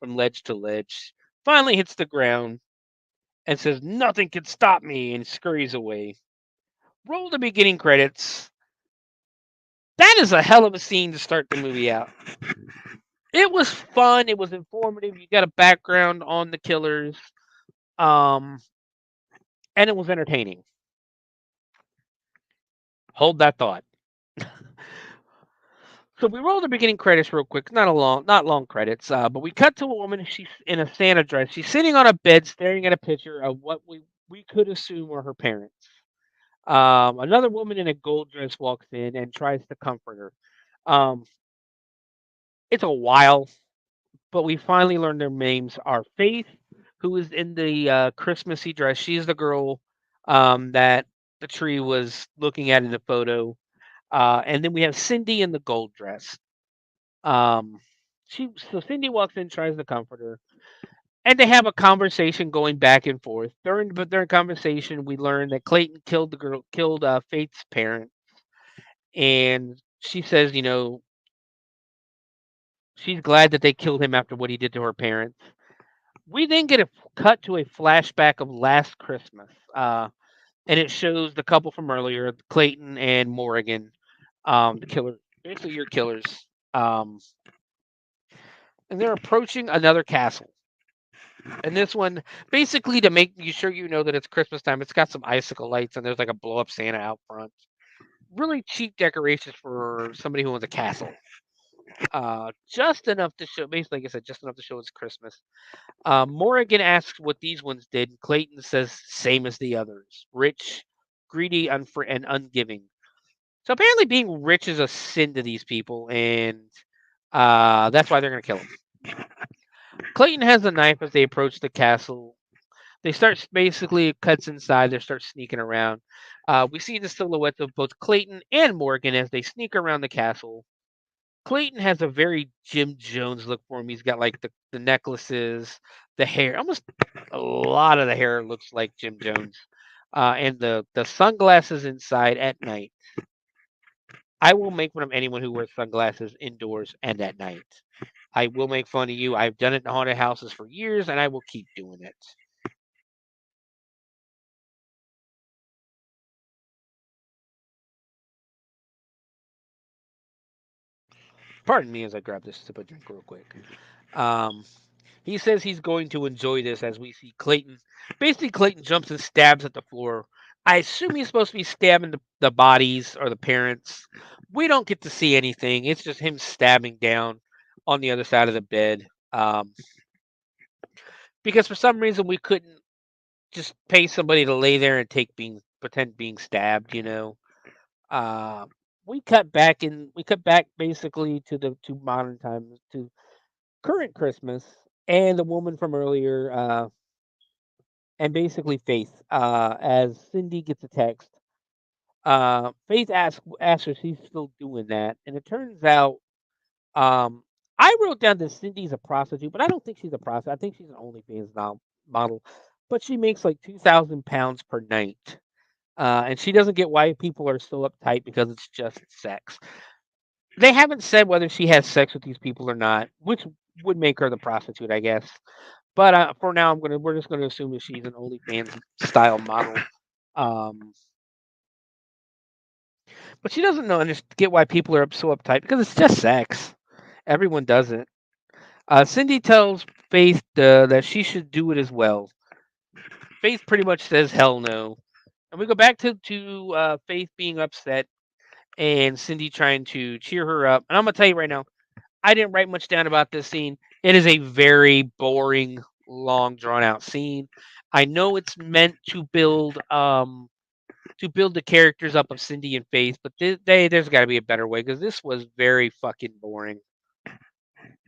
Speaker 1: from ledge to ledge. Finally hits the ground and says, "Nothing can stop me," and scurries away. Roll the beginning credits. That is a hell of a scene to start the movie out. It was fun. It was informative. You got a background on the killers, and it was entertaining. Hold that thought. So we roll the beginning credits real quick. Not long credits. But we cut to a woman. She's in a Santa dress. She's sitting on a bed, staring at a picture of what we could assume are her parents. Another woman in a gold dress walks in and tries to comfort her. Um, it's a while, but we finally learn their names are Faith, who is in the Christmassy dress. She's the girl that the tree was looking at in the photo. And then we have Cindy in the gold dress. Um, so Cindy walks in, tries to comfort her, and they have a conversation going back and forth. During conversation, we learn that Clayton killed Faith's parent, and she says, she's glad that they killed him after what he did to her parents. We then get a cut to a flashback of last Christmas, and it shows the couple from earlier, Clayton and Morrigan, the killer, basically your killers, um, and they're approaching another castle. And this one, basically, to make you sure you know that it's Christmas time, it's got some icicle lights and there's like a blow up Santa out front. Really cheap decorations for somebody who owns a castle. Just enough to show, basically, like I said, just enough to show it's Christmas. Morrigan asks what these ones did. And Clayton says, same as the others, rich, greedy, and ungiving. So apparently, being rich is a sin to these people, and that's why they're going to kill him. Clayton has a knife as they approach the castle. They start basically cuts inside. They start sneaking around. We see the silhouettes of both Clayton and Morgan as they sneak around the castle. Clayton has a very Jim Jones look for him. He's got like the necklaces, the hair. Almost a lot of the hair looks like Jim Jones. And the sunglasses inside at night. I will make fun of anyone who wears sunglasses indoors and at night. I will make fun of you. I've done it in haunted houses for years, and I will keep doing it. Pardon me as I grab this sip of drink real quick. Um, he says he's going to enjoy this as we see Clayton. Basically, Clayton jumps and stabs at the floor. I assume he's supposed to be stabbing the bodies or the parents. We don't get to see anything. It's just him stabbing down on the other side of the bed. Because for some reason we couldn't just pay somebody to lay there and pretend being stabbed. Uh, we cut back basically to modern times, to current Christmas, and the woman from earlier, and basically Faith, as Cindy gets a text. Faith asks her if she's still doing that, and it turns out, um, I wrote down that Cindy's a prostitute, but I don't think she's a prostitute. I think she's an OnlyFans model, but she makes like £2,000 per night. And she doesn't get why people are so uptight because it's just sex. They haven't said whether she has sex with these people or not, which would make her the prostitute, I guess. But for now, we're just gonna assume that she's an OnlyFans style model. Um, but she doesn't get why people are so uptight because it's just sex. Everyone does it. Cindy tells Faith that she should do it as well. Faith pretty much says hell no, and we go back to Faith being upset and Cindy trying to cheer her up. And I'm gonna tell you right now, I didn't write much down about this scene. It is a very boring, long, drawn out scene. I know it's meant to build the characters up of Cindy and Faith, but there's got to be a better way because this was very fucking boring.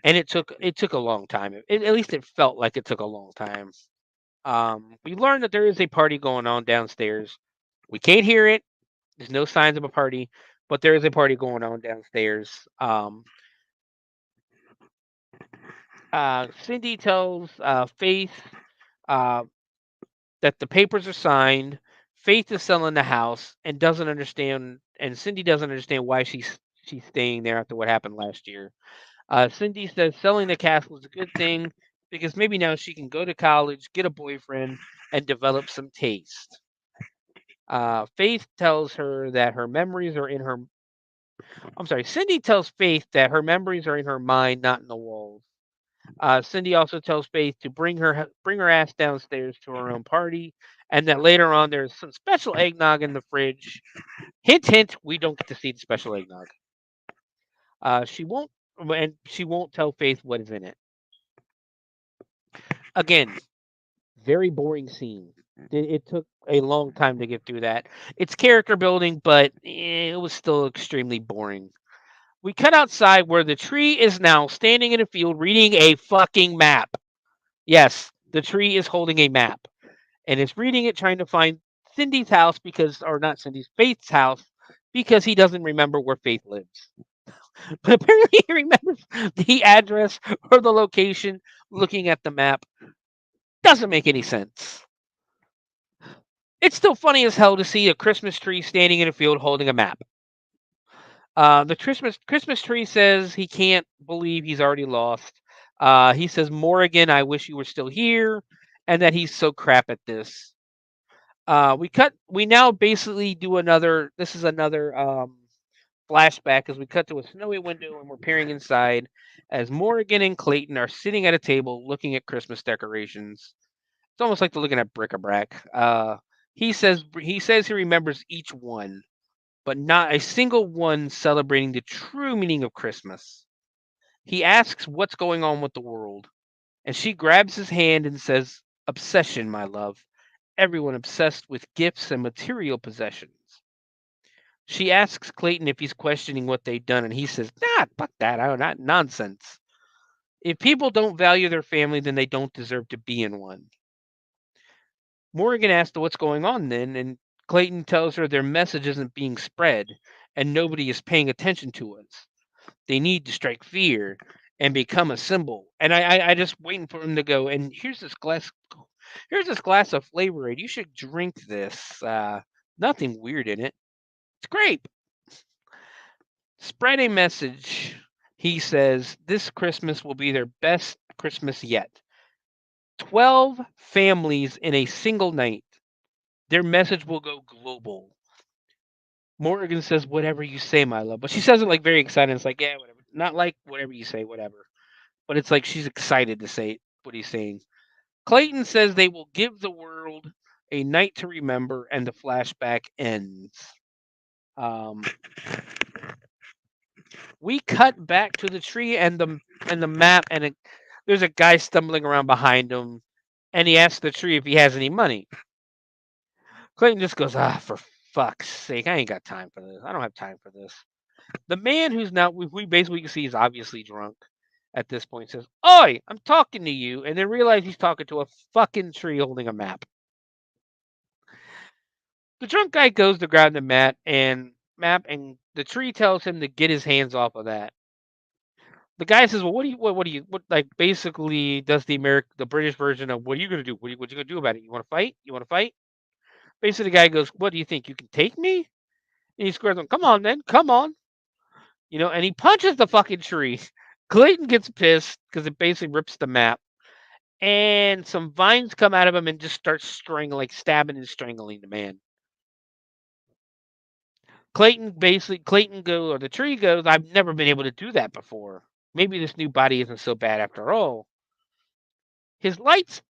Speaker 1: and it took a long time. At least it felt like it took a long time. We learned that there is a party going on downstairs. We can't hear it. There's no signs of a party, but there is a party going on downstairs. Cindy tells Faith that the papers are signed. Faith is selling the house and doesn't understand, and Cindy doesn't understand why she's staying there after what happened last year. Cindy says selling the castle is a good thing because maybe now she can go to college, get a boyfriend, and develop some taste. Faith tells her that her memories are in her. I'm sorry. Cindy tells Faith that her memories are in her mind, not in the walls. Cindy also tells Faith to bring her ass downstairs to her own party, and that later on there's some special eggnog in the fridge. Hint, hint. We don't get to see the special eggnog. She won't tell Faith what is in it. Again, very boring scene. It took a long time to get through that. It's character building, but it was still extremely boring. We cut outside where the tree is now standing in a field reading a fucking map. Yes, the tree is holding a map. And it's reading it trying to find Cindy's house or not Cindy's, Faith's house because he doesn't remember where Faith lives. But apparently he remembers the address or the location looking at the map. Doesn't make any sense. It's still funny as hell to see a Christmas tree standing in a field holding a map. The Christmas tree says he can't believe he's already lost. He says, Morrigan, I wish you were still here, and that he's so crap at this. We now basically do another flashback as we cut to a snowy window and we're peering inside as Morrigan and Clayton are sitting at a table looking at Christmas decorations. It's almost like they're looking at bric-a-brac. He says he remembers each one, but not a single one celebrating the true meaning of Christmas. He asks what's going on with the world, and she grabs his hand and says, "Obsession, my love. Everyone obsessed with gifts and material possessions." She asks Clayton if he's questioning what they've done, and he says, "Nah, fuck that. Not nonsense. If people don't value their family, then they don't deserve to be in one." Morgan asks what's going on then, and Clayton tells her their message isn't being spread, and nobody is paying attention to us. They need to strike fear and become a symbol. And I just waiting for him to go, and here's this glass of Flavor Aid. You should drink this. Nothing weird in it. It's grape. Spread a message. He says this Christmas will be their best Christmas yet. 12 families in a single night. Their message will go global. Morgan says, "Whatever you say, my love." But she says it like very excited. It's like, yeah, whatever. Not like whatever you say, whatever. But it's like she's excited to say what he's saying. Clayton says they will give the world a night to remember, and the flashback ends. We cut back to the tree and the map, and there's a guy stumbling around behind him, and he asks the tree if he has any money. Clayton just goes, for fuck's sake, I ain't got time for this. I don't have time for this. The man who's now, we basically can see is obviously drunk at this point, says, "Oi, I'm talking to you," and then realize he's talking to a fucking tree holding a map. The drunk guy goes to grab the map, and the tree tells him to get his hands off of that. The guy says, "Well, what like basically does the British version of what are you gonna do? What you gonna do about it? You want to fight? You want to fight?" Basically, the guy goes, "What do you think? You can take me?" And he squares him, "Come on, then, come on." And he punches the fucking tree. Clayton gets pissed because it basically rips the map, and some vines come out of him and just start stabbing and strangling the man. The tree goes, "I've never been able to do that before. Maybe this new body isn't so bad after all." His lights,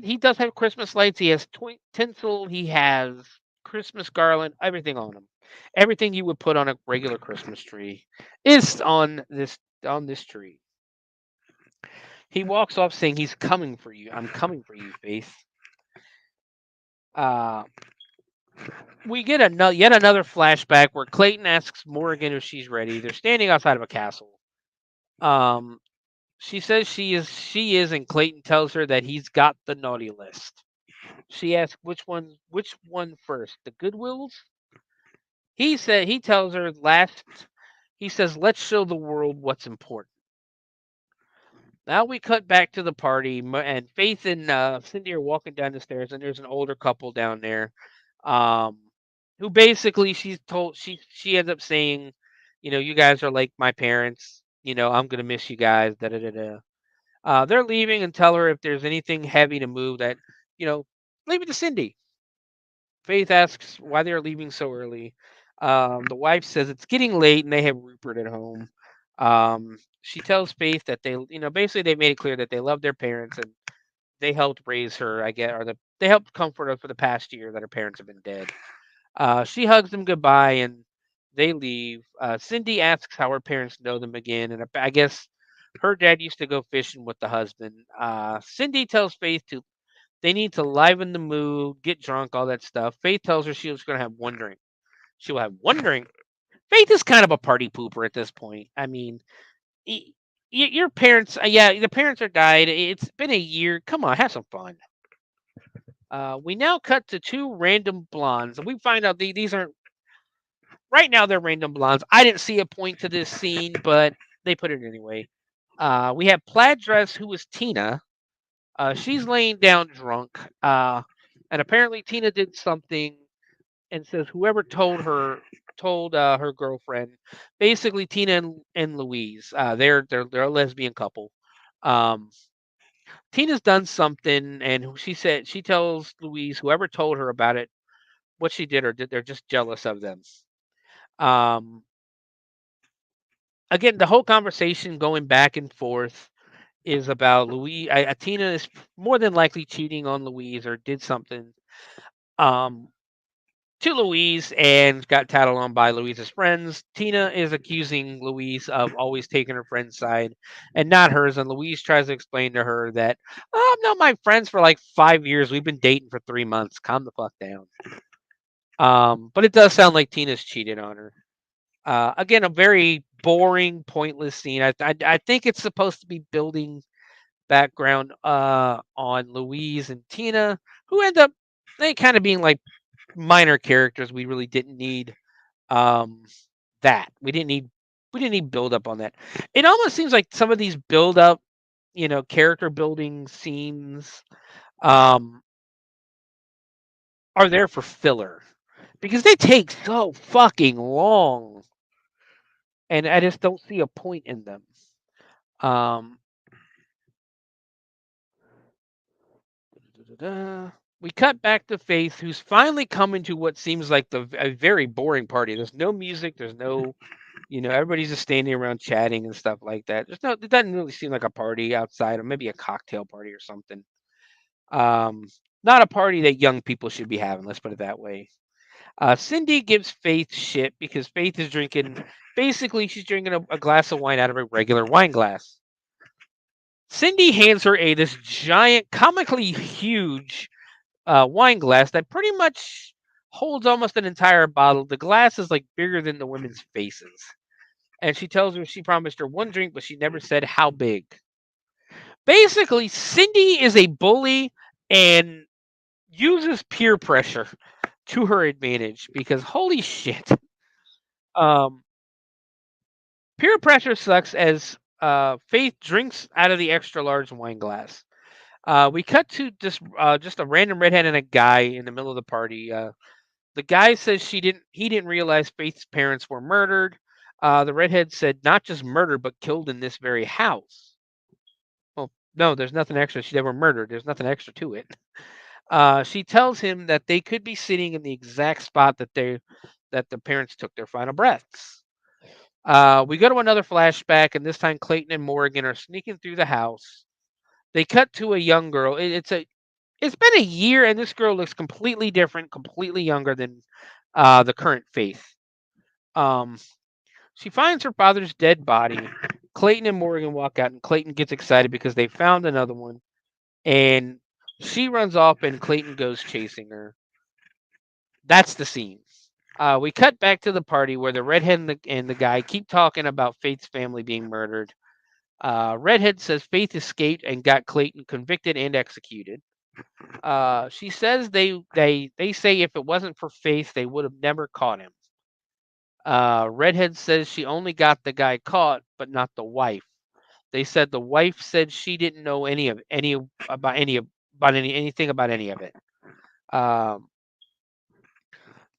Speaker 1: he does have Christmas lights. He has tinsel. He has Christmas garland, everything on him. Everything you would put on a regular Christmas tree is on this tree. He walks off saying he's coming for you. "I'm coming for you, Faith." We get yet another flashback where Clayton asks Morgan if she's ready. They're standing outside of a castle. She says she is, and Clayton tells her that he's got the naughty list. She asks which one first, the Goodwills? He tells her last. He says, "Let's show the world what's important." Now we cut back to the party, and Faith and Cindy are walking down the stairs, and there's an older couple down there, um, who basically she ends up saying, you guys are like my parents. I'm gonna miss you guys. Da da da da. They're leaving and tell her if there's anything heavy to move that, you know, leave it to Cindy. Faith asks why they're leaving so early. The wife says it's getting late and they have Rupert at home. She tells Faith that basically they made it clear that they love their parents and they helped raise her, I guess, they helped comfort her for the past year that her parents have been dead. She hugs them goodbye and they leave. Cindy asks how her parents know them again, and I guess her dad used to go fishing with the husband. Cindy tells Faith they need to liven the mood, get drunk, all that stuff. Faith tells her she was going to have one drink. She will have one drink. Faith is kind of a party pooper at this point. I mean, your parents, yeah, the parents are died. It's been a year. Come on, have some fun. We now cut to two random blondes, and we find out these aren't. Right now, they're random blondes. I didn't see a point to this scene, but they put it anyway. We have plaid dress, who is Tina. She's laying down drunk, and apparently Tina did something, and says whoever told her girlfriend. Basically, Tina and Louise. They're a lesbian couple. Um, Tina's done something, and she tells Louise whoever told her about it, what she did, or they're just jealous of them. Um, Again, the whole conversation going back and forth is about Louise. Tina is more than likely cheating on Louise or did something um, to Louise and got tattled on by Louise's friends. Tina is accusing Louise of always taking her friend's side and not hers. And Louise tries to explain to her that, oh, I've known my friends for like 5 years. We've been dating for 3 months. Calm the fuck down. But it does sound like Tina's cheated on her. Again, a very boring, pointless scene. I think it's supposed to be building background on Louise and Tina, who end up they kind of being like minor characters. We really didn't need that. We didn't need build up on that. It almost seems like some of these build up, character building scenes um are there for filler because they take so fucking long and I just don't see a point in them. Um, we cut back to Faith, who's finally coming to what seems like a very boring party. There's no music. There's no, everybody's just standing around chatting and stuff like that. It doesn't really seem like a party outside, or maybe a cocktail party or something. Um, Not a party that young people should be having. Let's put it that way. Cindy gives Faith shit because Faith is drinking. Basically, she's drinking a glass of wine out of a regular wine glass. Cindy hands her this giant, comically huge wine glass that pretty much holds almost an entire bottle. The glass is like bigger than the women's faces. And she tells her she promised her one drink, but she never said how big. Basically, Cindy is a bully and uses peer pressure to her advantage because holy shit. Peer pressure sucks as Faith drinks out of the extra large wine glass. We cut to just a random redhead and a guy in the middle of the party. The guy says he didn't realize Faith's parents were murdered. The redhead said not just murdered, but killed in this very house. Well, no, there's nothing extra. They were murdered. There's nothing extra to it. She tells him that they could be sitting in the exact spot that the parents took their final breaths. We go to another flashback, and this time Clayton and Morgan are sneaking through the house. They cut to a young girl. It's been a year, and this girl looks completely different, completely younger than the current Faith. She finds her father's dead body. Clayton and Morgan walk out, and Clayton gets excited because they found another one. And she runs off, and Clayton goes chasing her. That's the scene. We cut back to the party where the redhead and the guy keep talking about Faith's family being murdered. Redhead says Faith escaped and got Clayton convicted and executed. She says they say if it wasn't for Faith, they would have never caught him. Redhead says she only got the guy caught, but not the wife. They said the wife said she didn't know anything about any of it.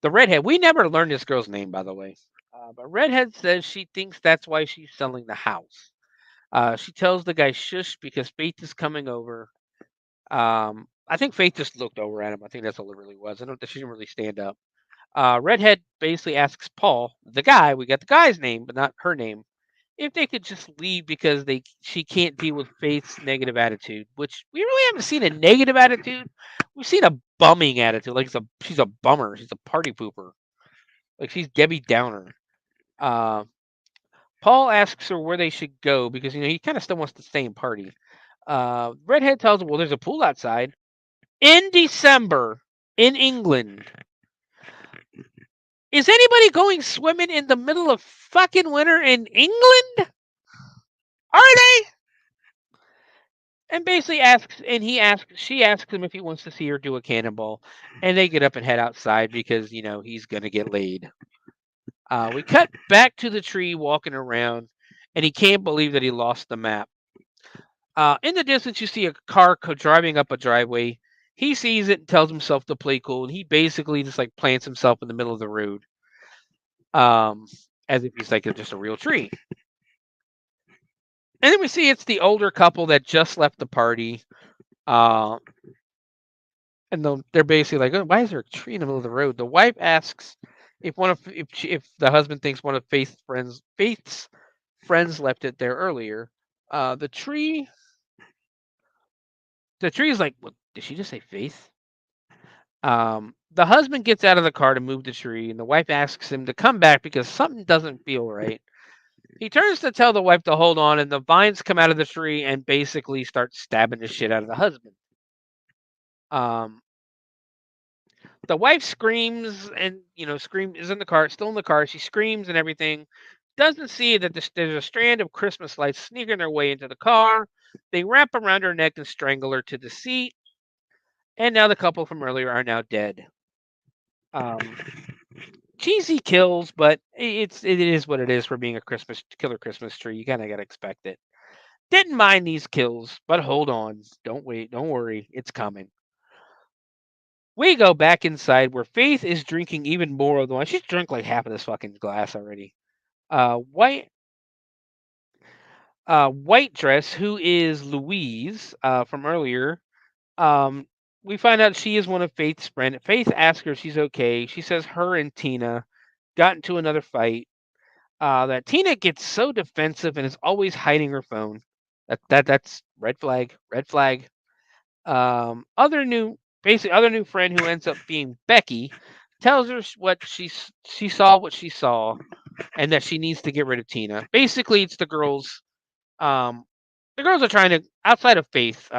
Speaker 1: The redhead, we never learned this girl's name, by the way. But Redhead says she thinks that's why she's selling the house. She tells the guy shush because Faith is coming over. I think Faith just looked over at him. I think that's all it really was. I don't think she didn't really stand up. Redhead basically asks Paul, the guy, we got the guy's name, but not her name, if they could just leave because she can't deal with Faith's negative attitude, which we really haven't seen a negative attitude. We've seen a bumming attitude, like she's a bummer, she's a party pooper, like she's Debbie Downer. Paul asks her where they should go because he kind of still wants to stay and party. Redhead tells him, well, there's a pool outside in December in England. Is anybody going swimming in the middle of fucking winter in England? Are they? And basically she asks him if he wants to see her do a cannonball, and they get up and head outside because he's gonna get laid. We cut back to the tree walking around, and he can't believe that he lost the map. In the distance, you see a car driving up a driveway. He sees it and tells himself to play cool, and he basically just like plants himself in the middle of the road, as if he's like just a real tree. And then we see it's the older couple that just left the party. And they're basically like, oh, why is there a tree in the middle of the road? The wife asks if the husband thinks one of Faith's friends left it there earlier. The tree is like, what, did she just say Faith? The husband gets out of the car to move the tree, and the wife asks him to come back because something doesn't feel right. He turns to tell the wife to hold on, and the vines come out of the tree and basically start stabbing the shit out of the husband. The wife screams and is in the car, still in the car. She screams and everything. Doesn't see that there's a strand of Christmas lights sneaking their way into the car. They wrap around her neck and strangle her to the seat. And now the couple from earlier are now dead. Cheesy kills, but it is what it is for being a killer Christmas tree. You kind of gotta expect it. Didn't mind these kills, but hold on. Don't worry, it's coming. We go back inside where Faith is drinking even more of the wine. She's drunk like half of this fucking glass already. White dress, who is Louise from earlier. We find out she is one of Faith's friends. Faith asks her if she's okay. She says her and Tina got into another fight. That Tina gets so defensive and is always hiding her phone. That's red flag. Red flag. Other new friend who ends up being Becky tells her what she saw, and that she needs to get rid of Tina. Basically, it's the girls. The girls are trying to, outside of Faith,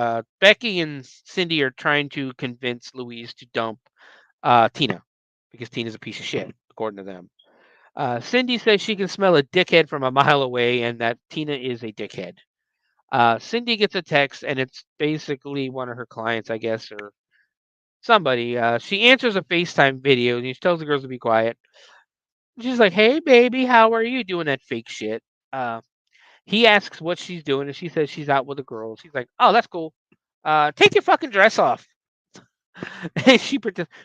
Speaker 1: Becky and Cindy are trying to convince Louise to dump Tina because Tina's a piece of shit, according to them. Cindy says she can smell a dickhead from a mile away and that Tina is a dickhead. Cindy gets a text, and it's basically one of her clients, I guess, or somebody. She answers a FaceTime video, and she tells the girls to be quiet. She's like, hey, baby, how are you doing that fake shit? He asks what she's doing, and she says she's out with the girls. He's like, oh, that's cool. Take your fucking dress off. And she's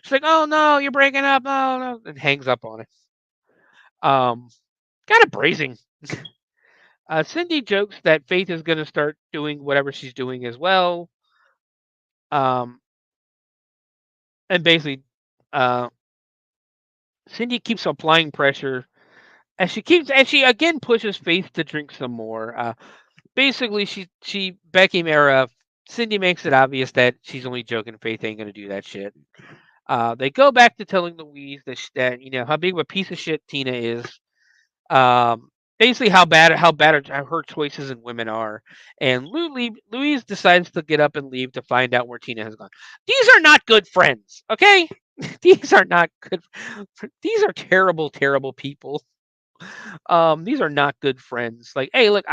Speaker 1: like, oh, no, you're breaking up. No, and hangs up on it. Kind of brazen. Cindy jokes that Faith is going to start doing whatever she's doing as well. And basically, Cindy keeps applying pressure and she again pushes Faith to drink some more. Basically, Becky Mara, Cindy makes it obvious that she's only joking. Faith ain't going to do that shit. They go back to telling Louise that how big of a piece of shit Tina is. Basically how bad her choices in women are. And Louise decides to get up and leave to find out where Tina has gone. These are not good friends, okay? These are not good. These are terrible, terrible people. These are not good friends. Like, hey, look,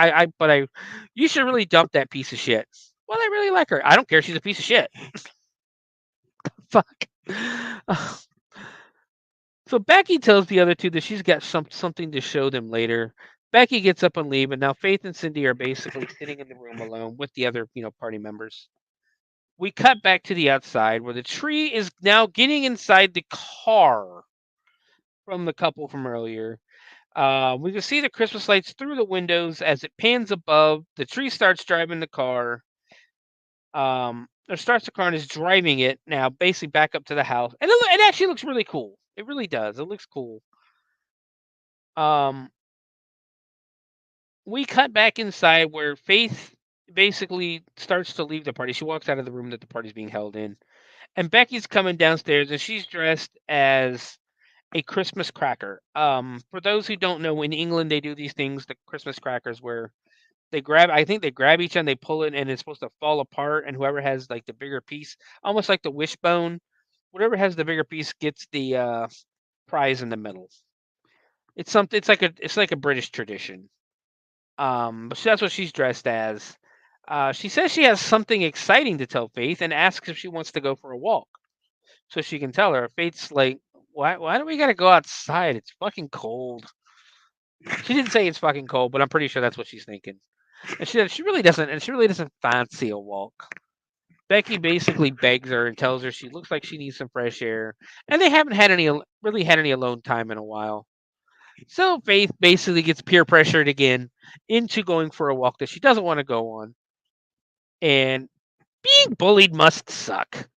Speaker 1: you should really dump that piece of shit. Well, I really like her. I don't care. She's a piece of shit. Fuck. So Becky tells the other two that she's got something to show them later. Becky gets up and leaves, and now Faith and Cindy are basically sitting in the room alone with the other, party members. We cut back to the outside where the tree is now getting inside the car from the couple from earlier. We can see the Christmas lights through the windows as it pans above. The tree starts driving the car. Or starts the car and is driving it now, basically back up to the house, and it actually looks really cool. It really does. It looks cool. We cut back inside where Faith basically starts to leave the party. She walks out of the room that the party's being held in, and Becky's coming downstairs, and she's dressed as a Christmas cracker. For those who don't know, in England they do these things, the Christmas crackers, where I think they grab each and they pull it, and it's supposed to fall apart, and whoever has like the bigger piece, almost like the wishbone, whatever has the bigger piece gets the prize in the middle. It's something. It's like a British tradition. But that's what she's dressed as. She says she has something exciting to tell Faith and asks if she wants to go for a walk, so she can tell her. Faith's like, why do we gotta go outside? It's fucking cold. She didn't say it's fucking cold, but I'm pretty sure that's what she's thinking. And she really doesn't fancy a walk. Becky basically begs her and tells her she looks like she needs some fresh air, and they haven't had any alone time in a while. So Faith basically gets peer pressured again into going for a walk that she doesn't want to go on. And being bullied must suck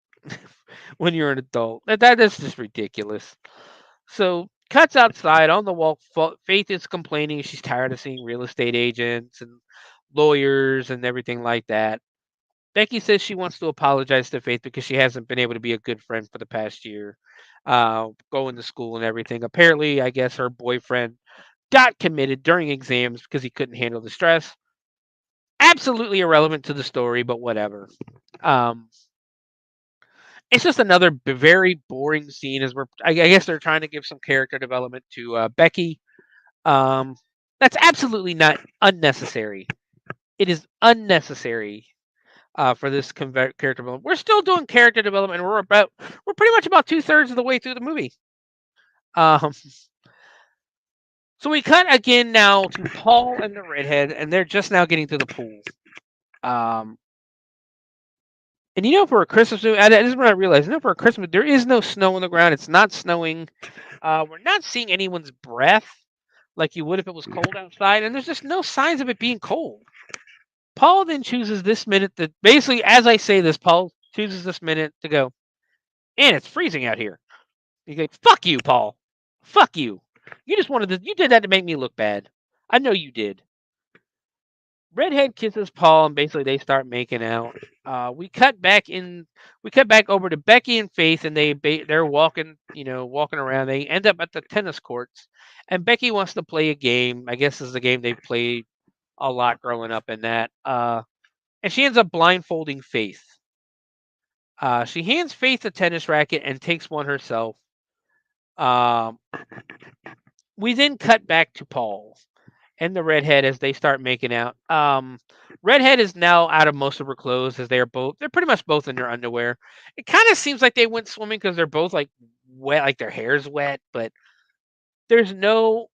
Speaker 1: when you're an adult. That is just ridiculous. So cuts outside on the walk. Faith is complaining she's tired of seeing real estate agents and lawyers and everything like that. Becky says she wants to apologize to Faith because she hasn't been able to be a good friend for the past year, going to school and everything. Apparently, I guess her boyfriend got committed during exams because he couldn't handle the stress. Absolutely irrelevant to the story, but whatever. It's just another very boring scene. I guess they're trying to give some character development to Becky. That's absolutely not unnecessary. It is unnecessary for this character development. We're still doing character development. And we're pretty much about 2/3 of the way through the movie. So we cut again now to Paul and the redhead, and they're just now getting to the pool. And for a Christmas movie, this is what I realized. For a Christmas, there is no snow on the ground. It's not snowing. We're not seeing anyone's breath like you would if it was cold outside, and there's just no signs of it being cold. Paul then chooses this minute to basically, as I say this, Paul chooses this minute to go, and it's freezing out here. You go, fuck you, Paul. Fuck you. You did that to make me look bad. I know you did. Redhead kisses Paul, and basically they start making out. We cut back over to Becky and Faith, and they're walking around. They end up at the tennis courts, and Becky wants to play a game. I guess this is a game they've played a lot growing up in that. And she ends up blindfolding Faith. She hands Faith a tennis racket and takes one herself. We then cut back to Paul and the redhead as they start making out. Redhead is now out of most of her clothes as they're pretty much both in their underwear. It kind of seems like they went swimming because they're both like wet, like their hair's wet, but there's no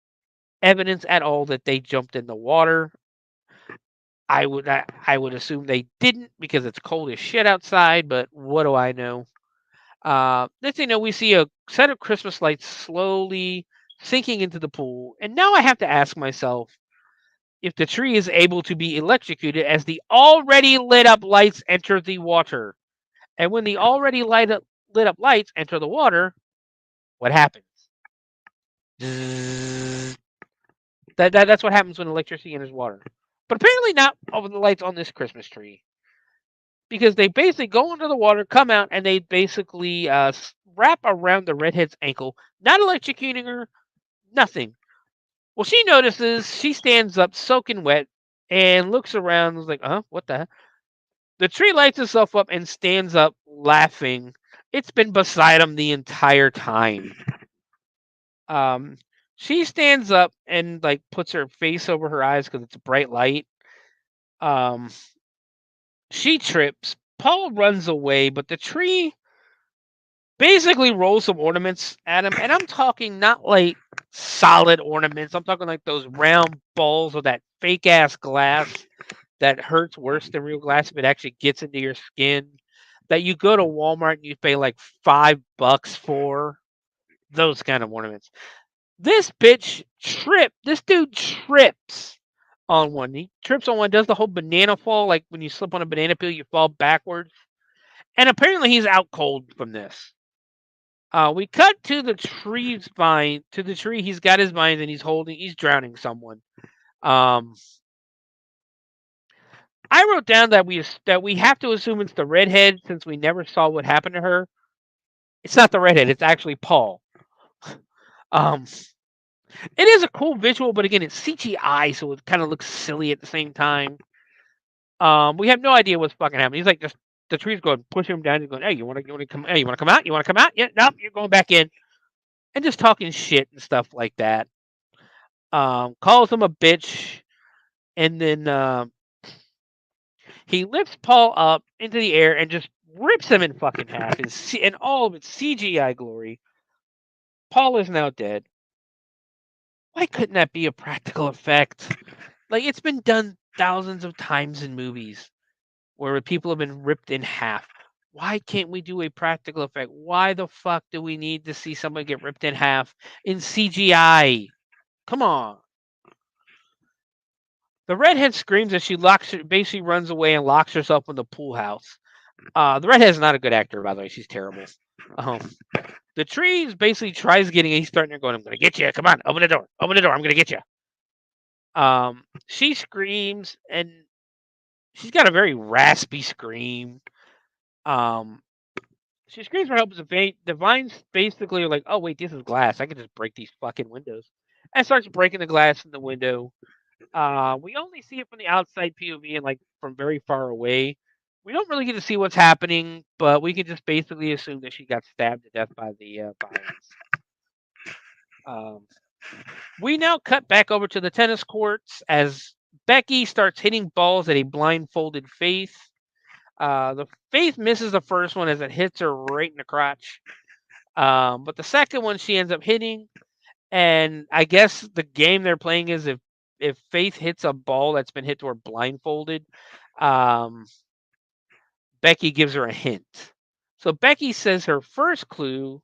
Speaker 1: evidence at all that they jumped in the water. I would assume they didn't because it's cold as shit outside, but what do I know? Next thing you know, we see a set of Christmas lights slowly sinking into the pool, and now I have to ask myself if the tree is able to be electrocuted as the already lit up lights enter the water. And when the already lit up lights enter the water, what happens? That's what happens when electricity enters water. But apparently not over the lights on this Christmas tree. Because they basically go into the water, come out, and they basically wrap around the redhead's ankle, not electrocuting her, nothing. Well, she notices, she stands up soaking wet and looks around and is like, what the heck? The tree lights itself up and stands up laughing. It's been beside him the entire time. She stands up and like puts her face over her eyes because it's a bright light. Um, she trips. Paul runs away, but the tree basically rolls some ornaments at him, and I'm talking not like solid ornaments. I'm talking like those round balls of that fake ass glass that hurts worse than real glass if it actually gets into your skin. That you go to Walmart and you pay like $5 for. Those kind of ornaments. This dude trips on one. He trips on one, does the whole banana fall, like when you slip on a banana peel, you fall backwards. And apparently he's out cold from this. We cut to the tree's vine, to the tree. He's got his vines and he's drowning someone. I wrote down that we have to assume it's the redhead since we never saw what happened to her. It's not the redhead. It's actually Paul. It is a cool visual, but again, it's CGI, so it kind of looks silly at the same time. We have no idea what's fucking happening. He's like, just the tree's going, push him down. He's going, hey, you want to come? Hey, you want to come out? You want to come out? Yeah, no, you're going back in, and just talking shit and stuff like that. Calls him a bitch, and then he lifts Paul up into the air and just rips him in fucking half in all of its CGI glory. Paul is now dead. Why couldn't that be a practical effect? Like, it's been done thousands of times in movies where people have been ripped in half. Why can't we do a practical effect? Why the fuck do we need to see someone get ripped in half in CGI? Come on. The redhead screams as she basically runs away and locks herself in the pool house. The redhead's not a good actor, by the way. She's terrible. The tree basically tries getting. He's starting to go. I'm going to get you. Come on, open the door. Open the door. I'm going to get you. She screams, and she's got a very raspy scream. She screams for help. The vines basically are like, oh wait, this is glass. I can just break these fucking windows. And starts breaking the glass in the window. We only see it from the outside POV and like from very far away. We don't really get to see what's happening, but we can just basically assume that she got stabbed to death by the violence. We now cut back over to the tennis courts as Becky starts hitting balls at a blindfolded Faith. The Faith misses the first one as it hits her right in the crotch. But the second one she ends up hitting. And I guess the game they're playing is if Faith hits a ball that's been hit to her blindfolded, Becky gives her a hint. So Becky says her first clue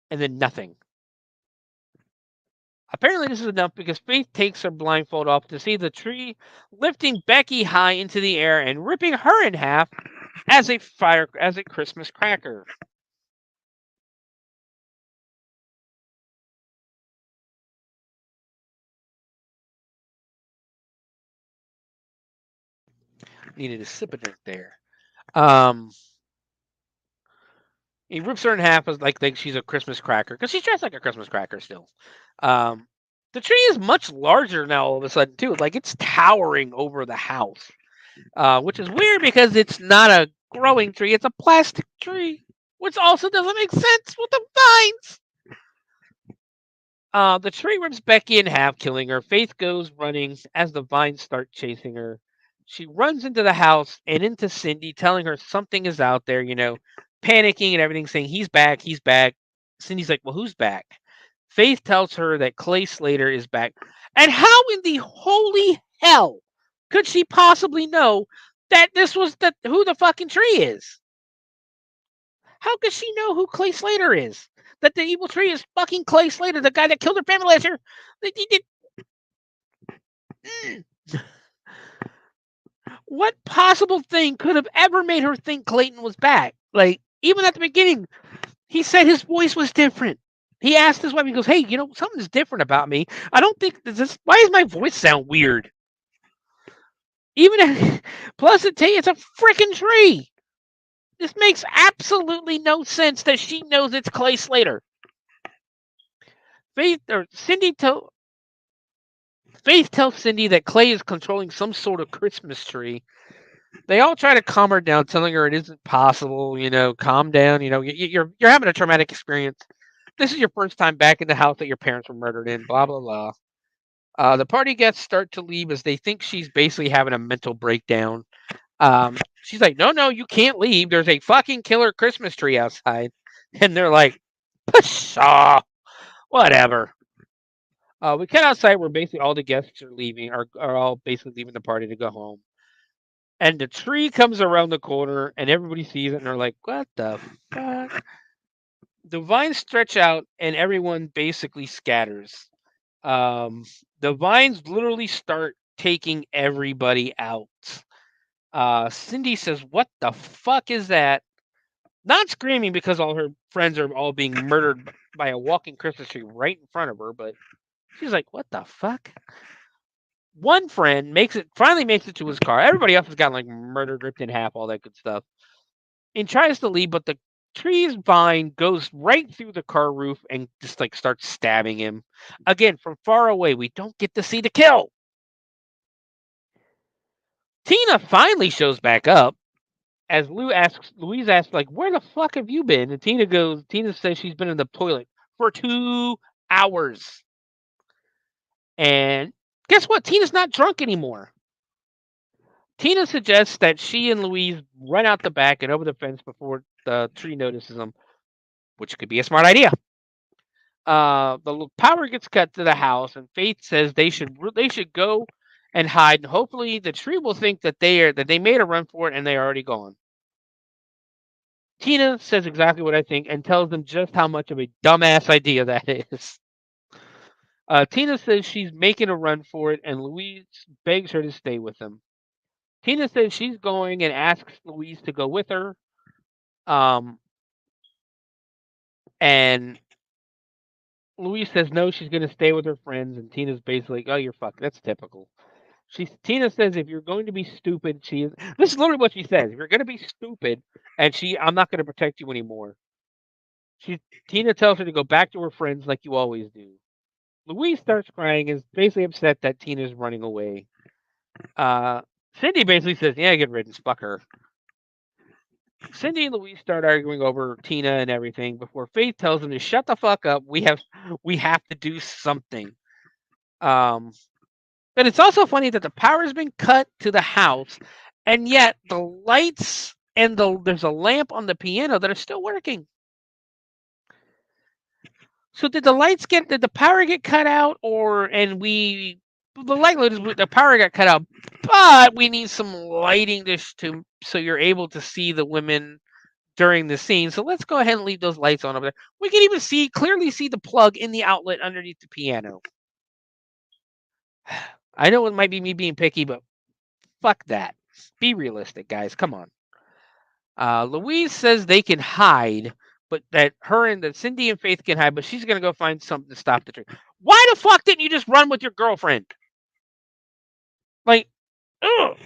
Speaker 1: and then nothing. Apparently this is enough because Faith takes her blindfold off to see the tree lifting Becky high into the air and ripping her in half as a Christmas cracker. Needed a sip of drink there. He rips her in half as like she's a Christmas cracker because she's dressed like a Christmas cracker still. The tree is much larger now all of a sudden too. Like it's towering over the house, which is weird because it's not a growing tree; it's a plastic tree, which also doesn't make sense with the vines. The tree rips Becky in half, killing her. Faith goes running as the vines start chasing her. She runs into the house and into Cindy, telling her something is out there, panicking and everything, saying, he's back, he's back. Cindy's like, well, who's back? Faith tells her that Clay Slater is back. And how in the holy hell could she possibly know that this was who the fucking tree is? How could she know who Clay Slater is? That the evil tree is fucking Clay Slater, the guy that killed her family last year. What possible thing could have ever made her think Clayton was back? Like, even at the beginning, he said his voice was different. He asked his wife, he goes, hey, something's different about me. I don't think why does my voice sound weird? Plus it's a freaking tree. This makes absolutely no sense that she knows it's Clay Slater. Faith tells Cindy that Clay is controlling some sort of Christmas tree. They all try to calm her down, telling her it isn't possible. Calm down. You're having a traumatic experience. This is your first time back in the house that your parents were murdered in, blah, blah, blah. The party guests start to leave as they think she's basically having a mental breakdown. She's like, no, you can't leave. There's a fucking killer Christmas tree outside. And they're like, pshaw, whatever. We cut outside where basically all the guests are leaving, are all basically leaving the party to go home. And the tree comes around the corner, and everybody sees it, and they're like, what the fuck? The vines stretch out, and everyone basically scatters. The vines literally start taking everybody out. Cindy says, what the fuck is that? Not screaming because all her friends are all being murdered by a walking Christmas tree right in front of her, but she's like, what the fuck? One friend finally makes it to his car. Everybody else has gotten like murdered, ripped in half, all that good stuff. And tries to leave, but the tree's vine goes right through the car roof and just like starts stabbing him. Again, from far away, we don't get to see the kill. Tina finally shows back up as Louise asks, like, where the fuck have you been? And Tina says she's been in the toilet for 2 hours. And guess what? Tina's not drunk anymore. Tina suggests that she and Louise run out the back and over the fence before the tree notices them, which could be a smart idea. The power gets cut to the house, and Faith says they should go and hide. And hopefully, the tree will think that they made a run for it and they're already gone. Tina says exactly what I think and tells them just how much of a dumbass idea that is. Tina says she's making a run for it, and Louise begs her to stay with them. Tina says she's going and asks Louise to go with her. And Louise says no, she's going to stay with her friends, and Tina's basically like, oh, you're fucked. That's typical. Tina says if you're going to be stupid, this is literally what she says. If you're going to be stupid, I'm not going to protect you anymore. Tina tells her to go back to her friends like you always do. Louise starts crying and is basically upset that Tina's running away. Cindy basically says, yeah, get riddance, fuck her. Cindy and Louise start arguing over Tina and everything before Faith tells them to shut the fuck up. We have to do something. But it's also funny that the power's been cut to the house, and yet the lights and there's a lamp on the piano that are still working. So did the power get cut out, the likelihood is the power got cut out, but we need some lighting so you're able to see the women during the scene. So let's go ahead and leave those lights on over there. We can even clearly see the plug in the outlet underneath the piano. I know it might be me being picky, but fuck that. Be realistic, guys. Come on. Louise says they can hide, but that Cindy and Faith can hide, but she's going to go find something to stop the tree. Why the fuck didn't you just run with your girlfriend? Like, ugh.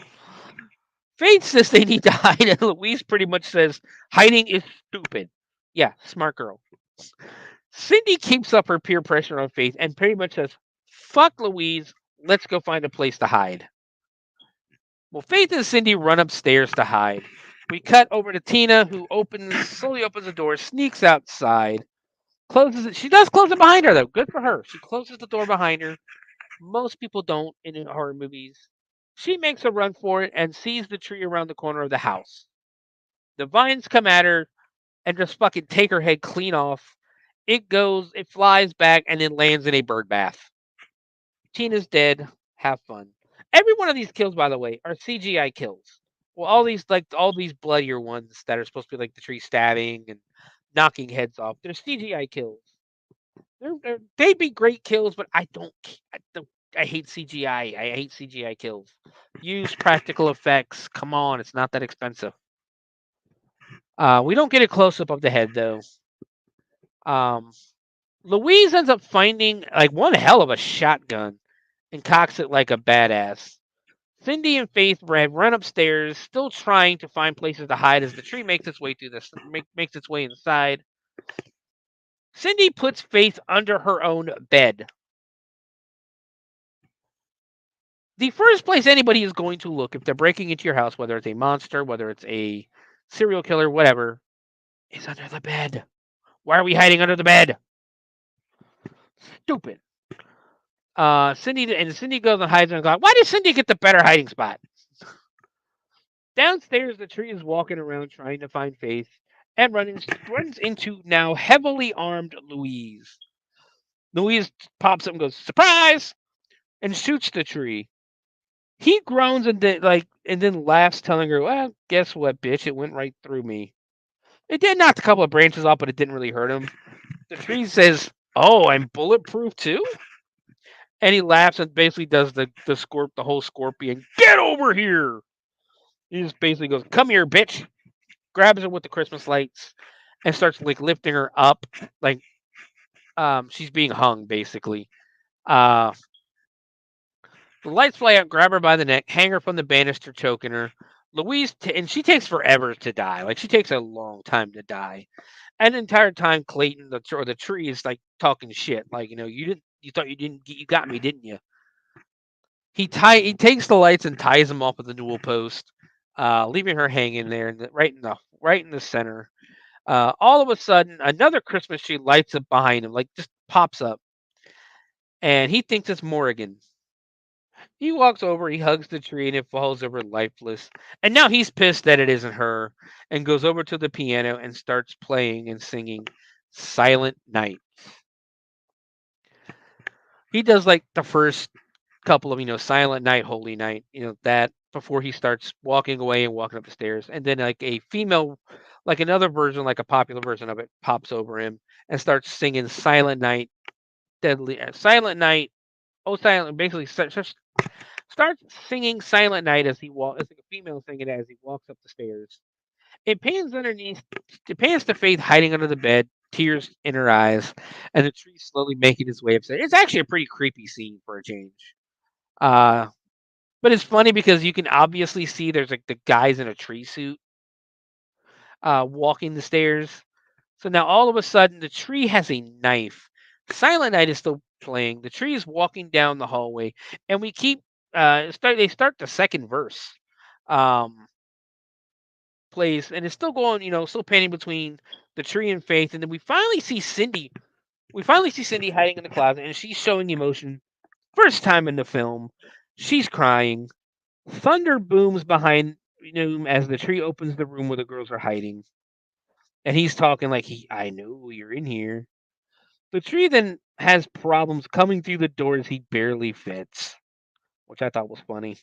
Speaker 1: Faith says they need to hide, and Louise pretty much says hiding is stupid. Yeah, smart girl. Cindy keeps up her peer pressure on Faith and pretty much says, fuck Louise, let's go find a place to hide. Well, Faith and Cindy run upstairs to hide. We cut over to Tina, who slowly opens the door, sneaks outside, closes it. She does close it behind her, though. Good for her. She closes the door behind her. Most people don't in horror movies. She makes a run for it and sees the tree around the corner of the house. The vines come at her and just fucking take her head clean off. It flies back and then lands in a bird bath. Tina's dead. Have fun. Every one of these kills, by the way, are CGI kills. Well, all these bloodier ones that are supposed to be like the tree stabbing and knocking heads off, they're CGI kills. They'd be great kills, but I hate CGI. I hate CGI kills. Use practical effects. Come on, it's not that expensive. We don't get a close-up of the head, though. Louise ends up finding like one hell of a shotgun and cocks it like a badass. Cindy and Faith run upstairs, still trying to find places to hide as the tree makes its way makes its way inside. Cindy puts Faith under her own bed. The first place anybody is going to look if they're breaking into your house, whether it's a monster, whether it's a serial killer, whatever, is under the bed. Why are we hiding under the bed? Stupid. Cindy goes and hides and goes, why did Cindy get the better hiding spot? Downstairs, the tree is walking around trying to find Faith and runs into now heavily armed Louise. Louise pops up and goes, surprise! And shoots the tree. He groans and then laughs, telling her, well, guess what, bitch? It went right through me. It did knock a couple of branches off, but it didn't really hurt him. The tree says, oh, I'm bulletproof too? And he laughs and basically does the whole scorpion, get over here! He just basically goes, come here, bitch! Grabs her with the Christmas lights and starts lifting her up like she's being hung, basically. The lights fly out, grab her by the neck, hang her from the banister, choking her. Louise, and she takes forever to die. Like, she takes a long time to die. And the entire time, Clayton, the tree, is like talking shit. Like, you got me, didn't you? He takes the lights and ties them off with the newel post, leaving her hanging there, right in the center. All of a sudden, another Christmas tree lights up behind him, like just pops up, and he thinks it's Morrigan. He walks over, he hugs the tree, and it falls over lifeless. And now he's pissed that it isn't her, and goes over to the piano and starts playing and singing Silent Night. He does like the first couple of, Silent Night, Holy Night, that before he starts walking away and walking up the stairs. And then like a female, like another version, like a popular version of it, pops over him and starts singing Silent Night, Silent Night, oh, Silent, basically starts singing Silent Night as he walks. It's like a female singing as he walks up the stairs. It pans to Faith hiding under the bed, tears in her eyes, and the tree slowly making its way upstairs. It's actually a pretty creepy scene for a change. But it's funny because you can obviously see there's like the guys in a tree suit walking the stairs. So now all of a sudden the tree has a knife. Silent Night is still playing. The tree is walking down the hallway, and we keep they start the second verse. Plays, and it's still going, still panning between the tree and Faith, and then we finally see Cindy. We finally see Cindy hiding in the closet, and she's showing emotion. First time in the film, she's crying. Thunder booms behind as the tree opens the room where the girls are hiding, and he's talking like I know you're in here. The tree then has problems coming through the doors he barely fits, which I thought was funny.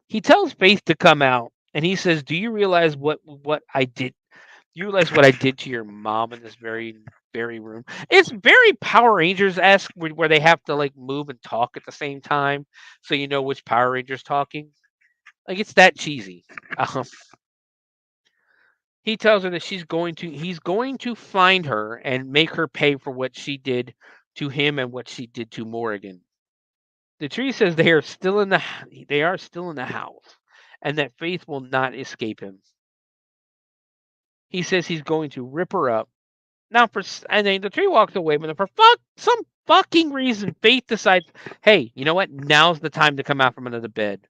Speaker 1: He tells Faith to come out, and he says, "Do you realize what I did? You realize what I did to your mom in this very room?" It's very Power Rangers-esque, where they have to like move and talk at the same time, so you know which Power Ranger's talking. Like, it's that cheesy. He tells her that he's going to find her and make her pay for what she did to him and what she did to Morrigan. The tree says they are still in the house, and that Faith will not escape him. He says he's going to rip her up. Now, and then the tree walks away, but for some fucking reason, Faith decides, hey, you know what? Now's the time to come out from under the bed.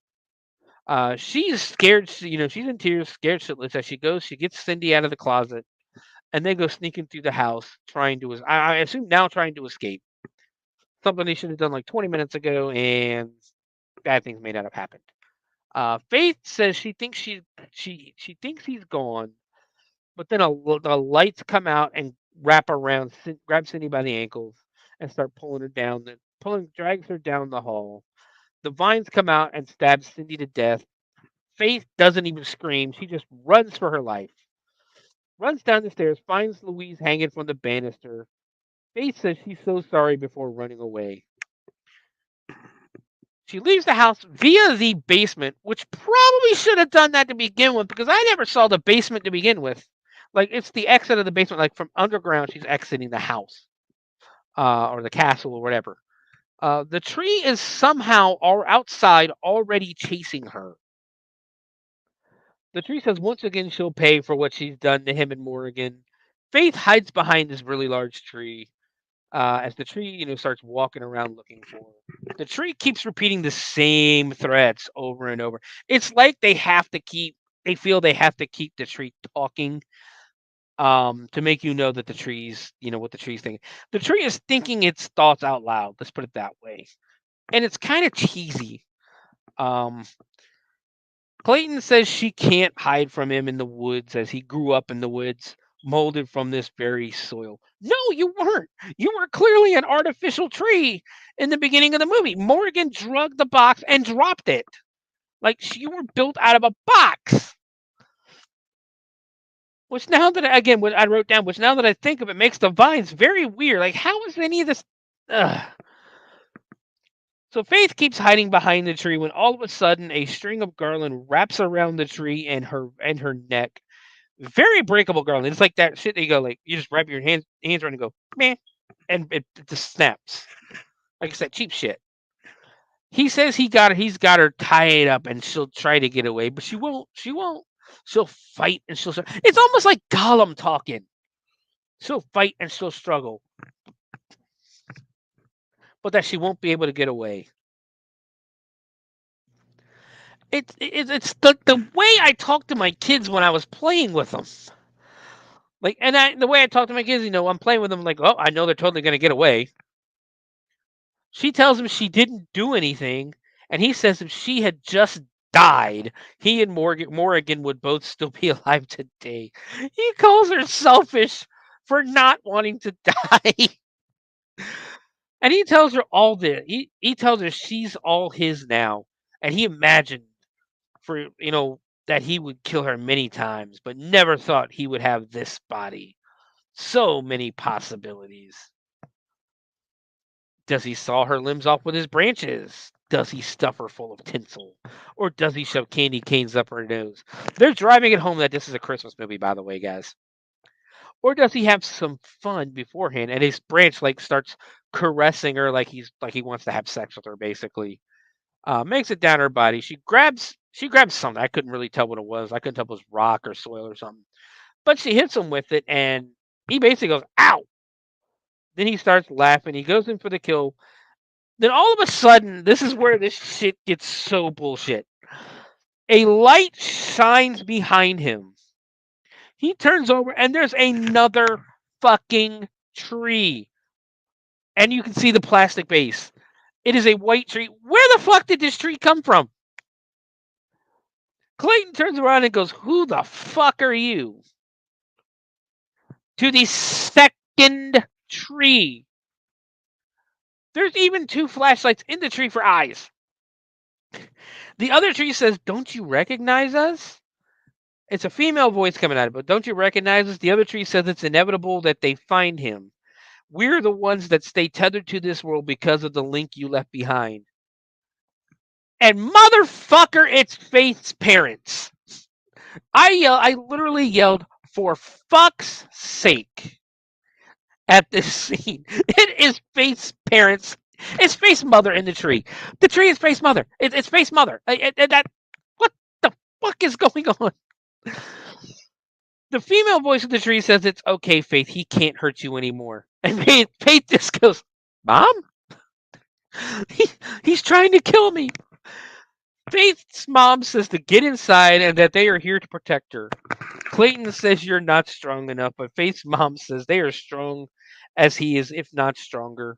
Speaker 1: She's scared. She's in tears, scared shitless as she goes. She gets Cindy out of the closet, and they go sneaking through the house, I assume now trying to escape. Something they should have done like 20 minutes ago, and bad things may not have happened. Faith says she thinks she thinks he's gone, but then the lights come out and wrap around, grab Cindy by the ankles, and start pulling her down. Drags her down the hall. The vines come out and stab Cindy to death. Faith doesn't even scream. She just runs for her life. Runs down the stairs, finds Louise hanging from the banister. Faith says she's so sorry before running away. She leaves the house via the basement, which probably should have done that to begin with, because I never saw the basement to begin with. Like, it's the exit of the basement, like from underground, she's exiting the house. Or the castle or whatever. The tree is somehow outside already chasing her. The tree says once again she'll pay for what she's done to him and Morrigan. Faith hides behind this really large tree as the tree, starts walking around looking for her. The tree keeps repeating the same threats over and over. It's like they feel they have to keep the tree talking to make you know that the tree's, what the tree's thinking. The tree is thinking its thoughts out loud. Let's put it that way. And it's kind of cheesy. Clayton says she can't hide from him in the woods as he grew up in the woods, molded from this very soil. No, you weren't. You were clearly an artificial tree in the beginning of the movie. Morgan drugged the box and dropped it. Like you were built out of a box. Which now that what I wrote down, which now that I think of it, makes the vines very weird. Like, how is any of this? Ugh. So Faith keeps hiding behind the tree when all of a sudden a string of garland wraps around the tree and her neck. Very breakable garland. It's like that shit that you go like you just wrap your hands around and go, man, and it just snaps. Like I said, cheap shit. He says he's got her tied up and she'll try to get away, but she won't. She'll fight and she'll. It's almost like Gollum talking. She'll fight and she'll struggle, but that she won't be able to get away. It's the way I talk to my kids when I was playing with them. Like, and the way I talk to my kids, I'm playing with them like, oh, I know they're totally going to get away. She tells him she didn't do anything, and he says if she had just died, he and Morrigan would both still be alive today. He calls her selfish for not wanting to die. And he tells her all this. He tells her she's all his now. And he imagined that he would kill her many times, but never thought he would have this body. So many possibilities. Does he saw her limbs off with his branches? Does he stuff her full of tinsel? Or does he shove candy canes up her nose? They're driving it home that this is a Christmas movie, by the way, guys. Or does he have some fun beforehand and his branch starts caressing her like he wants to have sex with her, basically? Makes it down her body. She grabs something. I couldn't really tell what it was. I couldn't tell if it was rock or soil or something. But she hits him with it and he basically goes, ow! Then he starts laughing. He goes in for the kill. Then all of a sudden, this is where this shit gets so bullshit. A light shines behind him. He turns over and there's another fucking tree. And you can see the plastic base. It is a white tree. Where the fuck did this tree come from? Clayton turns around and goes, who the fuck are you? To the second tree. There's even 2 flashlights in the tree for eyes. The other tree says, don't you recognize us? It's a female voice coming out of it, but don't you recognize us? The other tree says it's inevitable that they find him. We're the ones that stay tethered to this world because of the link you left behind. And motherfucker, it's Faith's parents. I literally yelled, for fuck's sake, at this scene. It is Faith's parents. It's Faith's mother in the tree. The tree is Faith's mother. It's Faith's mother. What the fuck is going on? The female voice of the tree says it's okay, Faith. He can't hurt you anymore. And Faith just goes, Mom? He's trying to kill me. Faith's mom says to get inside and that they are here to protect her. Clayton says you're not strong enough, but Faith's mom says they are strong as he is, if not stronger.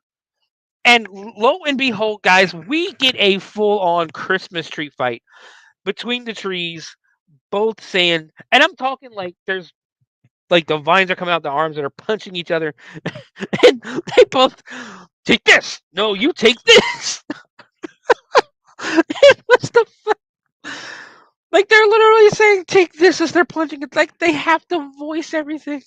Speaker 1: And lo and behold, guys, we get a full-on Christmas tree fight between the trees, both saying, and I'm talking like there's like the vines are coming out the arms that are punching each other, and they both take this. No, you take this. What's the fuck? Like they're literally saying, "Take this" as they're punching it. Like they have to voice everything.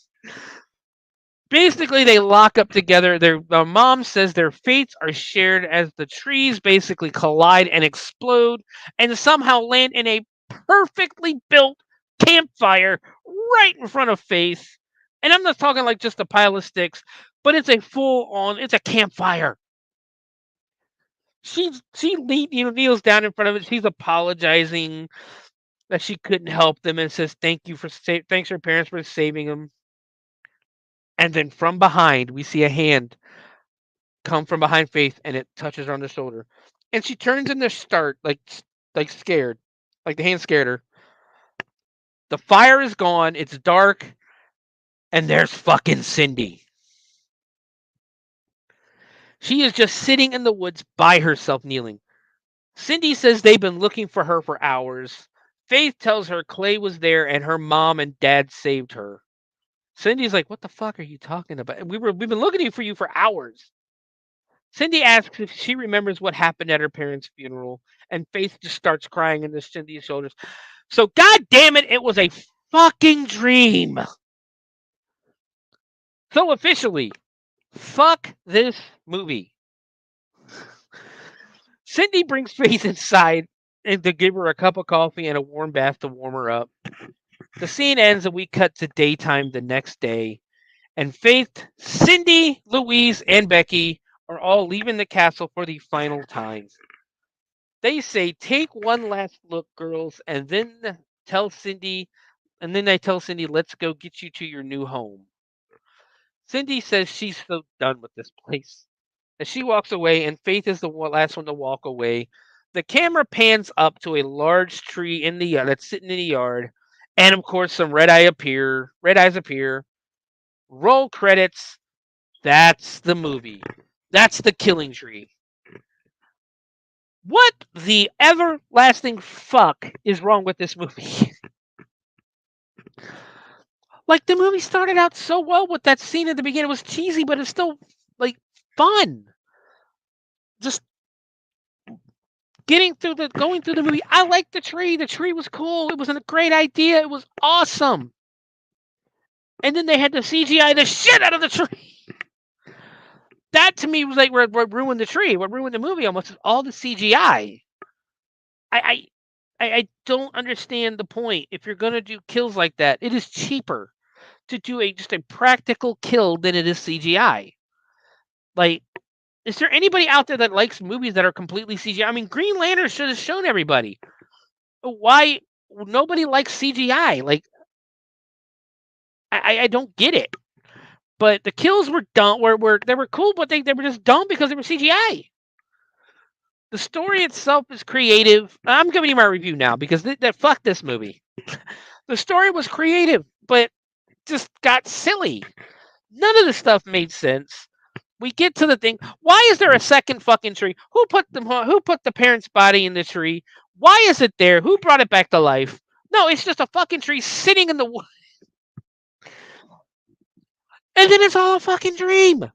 Speaker 1: Basically, they lock up together. Their mom says their fates are shared as the trees basically collide and explode, and somehow land in a perfectly built campfire right in front of Faith. And I'm not talking like just a pile of sticks, but it's a full-on. It's a campfire. She kneels down in front of it. She's apologizing that she couldn't help them and says thanks her parents for saving them. And then from behind, we see a hand come from behind Faith, and it touches her on the shoulder. And she turns in the start like scared, like the hand scared her. The fire is gone. It's dark. And there's fucking Cindy. She is just sitting in the woods by herself, kneeling. Cindy says they've been looking for her for hours. Faith tells her Clay was there and her mom and dad saved her. Cindy's like, "What the fuck are you talking about? We've been looking for you for hours." Cindy asks if she remembers what happened at her parents' funeral, and Faith just starts crying into Cindy's shoulders. So, god damn it, it was a fucking dream. So officially, fuck this movie. Cindy brings Faith inside and to give her a cup of coffee and a warm bath to warm her up. The scene ends and we cut to daytime the next day. And Faith, Cindy, Louise, and Becky are all leaving the castle for the final time. They say, "Take one last look, girls," and then tell Cindy, they tell Cindy, "Let's go get you to your new home." Cindy says she's so done with this place. As she walks away, and Faith is the last one to walk away, the camera pans up to a large tree in the that's sitting in the yard, and of course some red eyes appear. Roll credits. That's the movie. That's The Killing Tree. What the everlasting fuck is wrong with this movie? Like, the movie started out so well with that scene at the beginning. It was cheesy, but it's still like fun. Just going through the movie. I liked the tree. The tree was cool. It was a great idea. It was awesome. And then they had to CGI the shit out of the tree. That to me was like what ruined the tree. What ruined the movie almost is all the CGI. I don't understand the point. If you're gonna do kills like that, it is cheaper to do just a practical kill than it is CGI. Like, is there anybody out there that likes movies that are completely CGI? I mean, Green Lantern should have shown everybody. Why nobody likes CGI? Like, I don't get it. But the kills were dumb. They were cool, but they were just dumb because they were CGI. The story itself is creative. I'm giving you my review now because fuck this movie. The story was creative, but just got silly. None of the stuff made sense. We get to the thing. Why is there a second fucking tree? Who put the parent's body in the tree? Why is it there? Who brought it back to life? No, it's just a fucking tree sitting in the wood. And then it's all a fucking dream.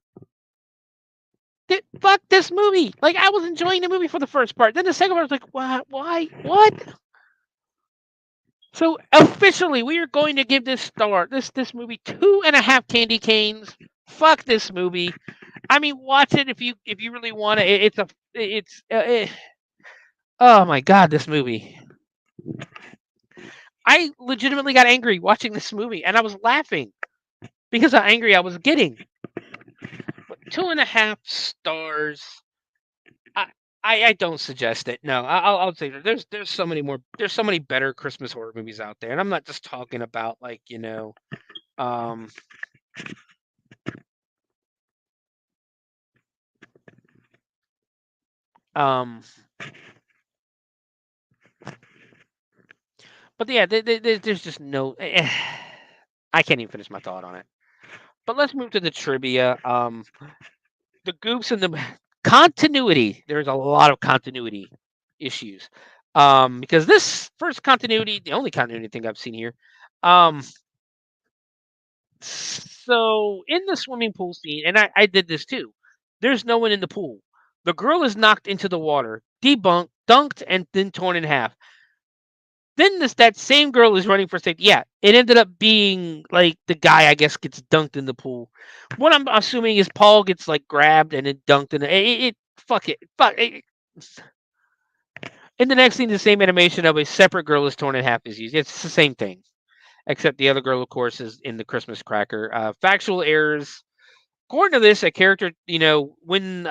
Speaker 1: Fuck this movie. Like, I was enjoying the movie for the first part. Then the second part was like, what? Why? What? So officially, we are going to give this movie 2.5 candy canes. Fuck this movie. I mean, watch it if you really want to. Oh my god, this movie. I legitimately got angry watching this movie, and I was laughing because how angry I was getting. But 2.5 stars. I don't suggest it. No, I'll say there's so many better Christmas horror movies out there, and I'm not just talking about like but yeah, there's just no. I can't even finish my thought on it. But let's move to the trivia. The goofs and the continuity. There's a lot of continuity issues. Because this first continuity, the only continuity thing I've seen here. So in the swimming pool scene, and I did this too. There's no one in the pool. The girl is knocked into the water, dunked, and then torn in half. Then that same girl is running for safety. Yeah, it ended up being like the guy, I guess, gets dunked in the pool. What I'm assuming is Paul gets like grabbed and then dunked in it. Fuck it. In the next scene, the same animation of a separate girl is torn in half is used. It's the same thing, except the other girl, of course, is in the Christmas cracker. Factual errors. According to this, a character, when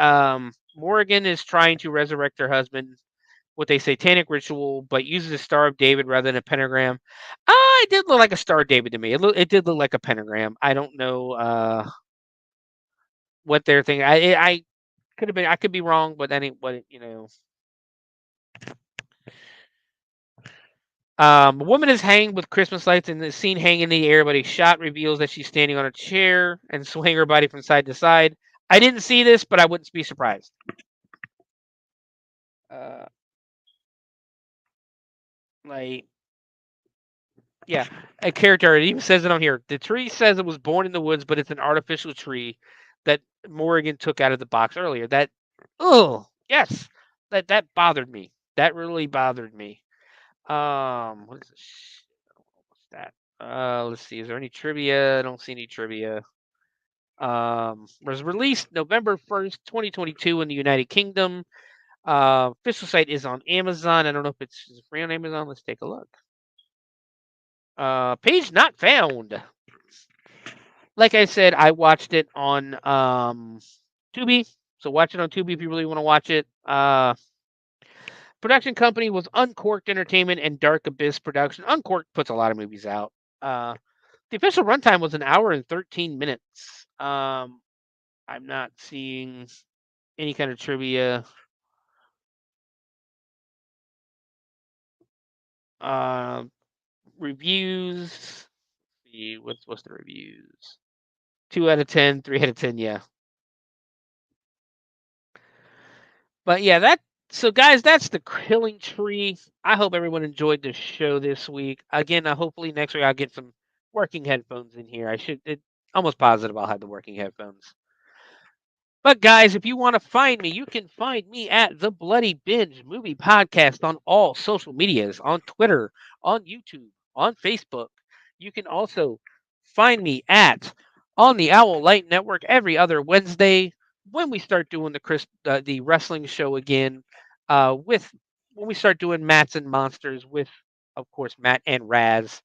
Speaker 1: Morrigan is trying to resurrect her husband with a satanic ritual, but uses a Star of David rather than a pentagram. It did look like a Star of David to me. It did look like a pentagram. I don't know what they're thinking. I could have been. I could be wrong, but that ain't what A woman is hanged with Christmas lights and is seen hanging in the air, but a shot reveals that she's standing on a chair and swaying her body from side to side. I didn't see this, but I wouldn't be surprised. Yeah, a character. It even says it on here. The tree says it was born in the woods, but it's an artificial tree that Morrigan took out of the box earlier. Yes, that bothered me. That really bothered me. What is this? What's that? Let's see. Is there any trivia? I don't see any trivia. Was released November 1st, 2022 in the United Kingdom. Official site is on Amazon. I don't know if it's free on Amazon. Let's take a look. Page not found. Like I said, I watched it on Tubi. So watch it on Tubi if you really want to watch it. Production company was Uncorked Entertainment and Dark Abyss Production. Uncorked puts a lot of movies out. The official runtime was 1 hour and 13 minutes. I'm not seeing any kind of trivia. Reviews. Let's see, what's the reviews? 2 out of 10, 3 out of 10, yeah. But yeah, so guys, that's the Killing Tree. I hope everyone enjoyed the show this week. Again, hopefully next week I'll get some working headphones in here. Almost positive I'll have the working headphones. But guys, if you want to find me, you can find me at the Bloody Binge Movie Podcast on all social medias, on Twitter, on YouTube, on Facebook. You can also find me on the Owl Light Network every other Wednesday when we start doing the wrestling show again. When we start doing Mats and Monsters with, of course, Matt and Raz.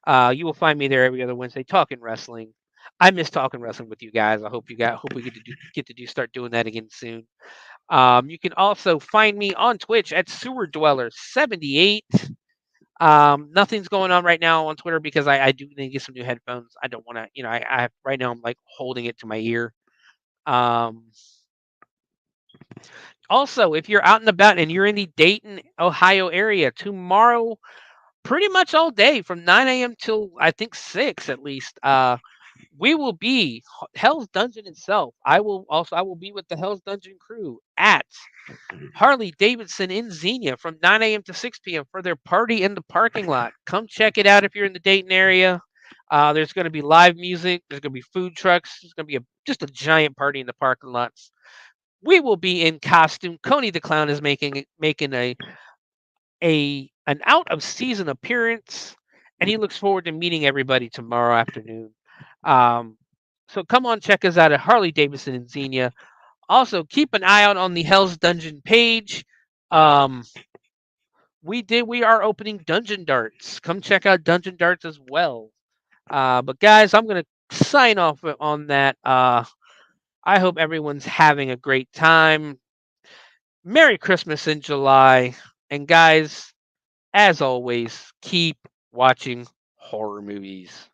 Speaker 1: You will find me there every other Wednesday talking wrestling. I miss talking wrestling with you guys. I hope we get to start doing that again soon. You can also find me on Twitch at Sewer Dweller 78. Nothing's going on right now on Twitter because I do need to get some new headphones. I don't want to, I have, right now I'm like holding it to my ear. Also, if you're out and about and you're in the Dayton, Ohio area tomorrow, pretty much all day from 9 a.m. till I think 6 at least. We will be Hell's Dungeon itself. I will be with the Hell's Dungeon crew at Harley Davidson in Xenia from 9 a.m. to 6 p.m. for their party in the parking lot. Come check it out if you're in the Dayton area. There's going to be live music. There's going to be food trucks. There's going to be just a giant party in the parking lots. We will be in costume. Coney the Clown is making an out of season appearance, and he looks forward to meeting everybody tomorrow afternoon. So come on, check us out at Harley Davidson in Xenia. Also, keep an eye out on the Hell's Dungeon page. We are opening Dungeon Darts. Come check out Dungeon Darts as well. But guys, I'm gonna sign off on that. I hope everyone's having a great time. Merry Christmas in July. And guys, as always, keep watching horror movies.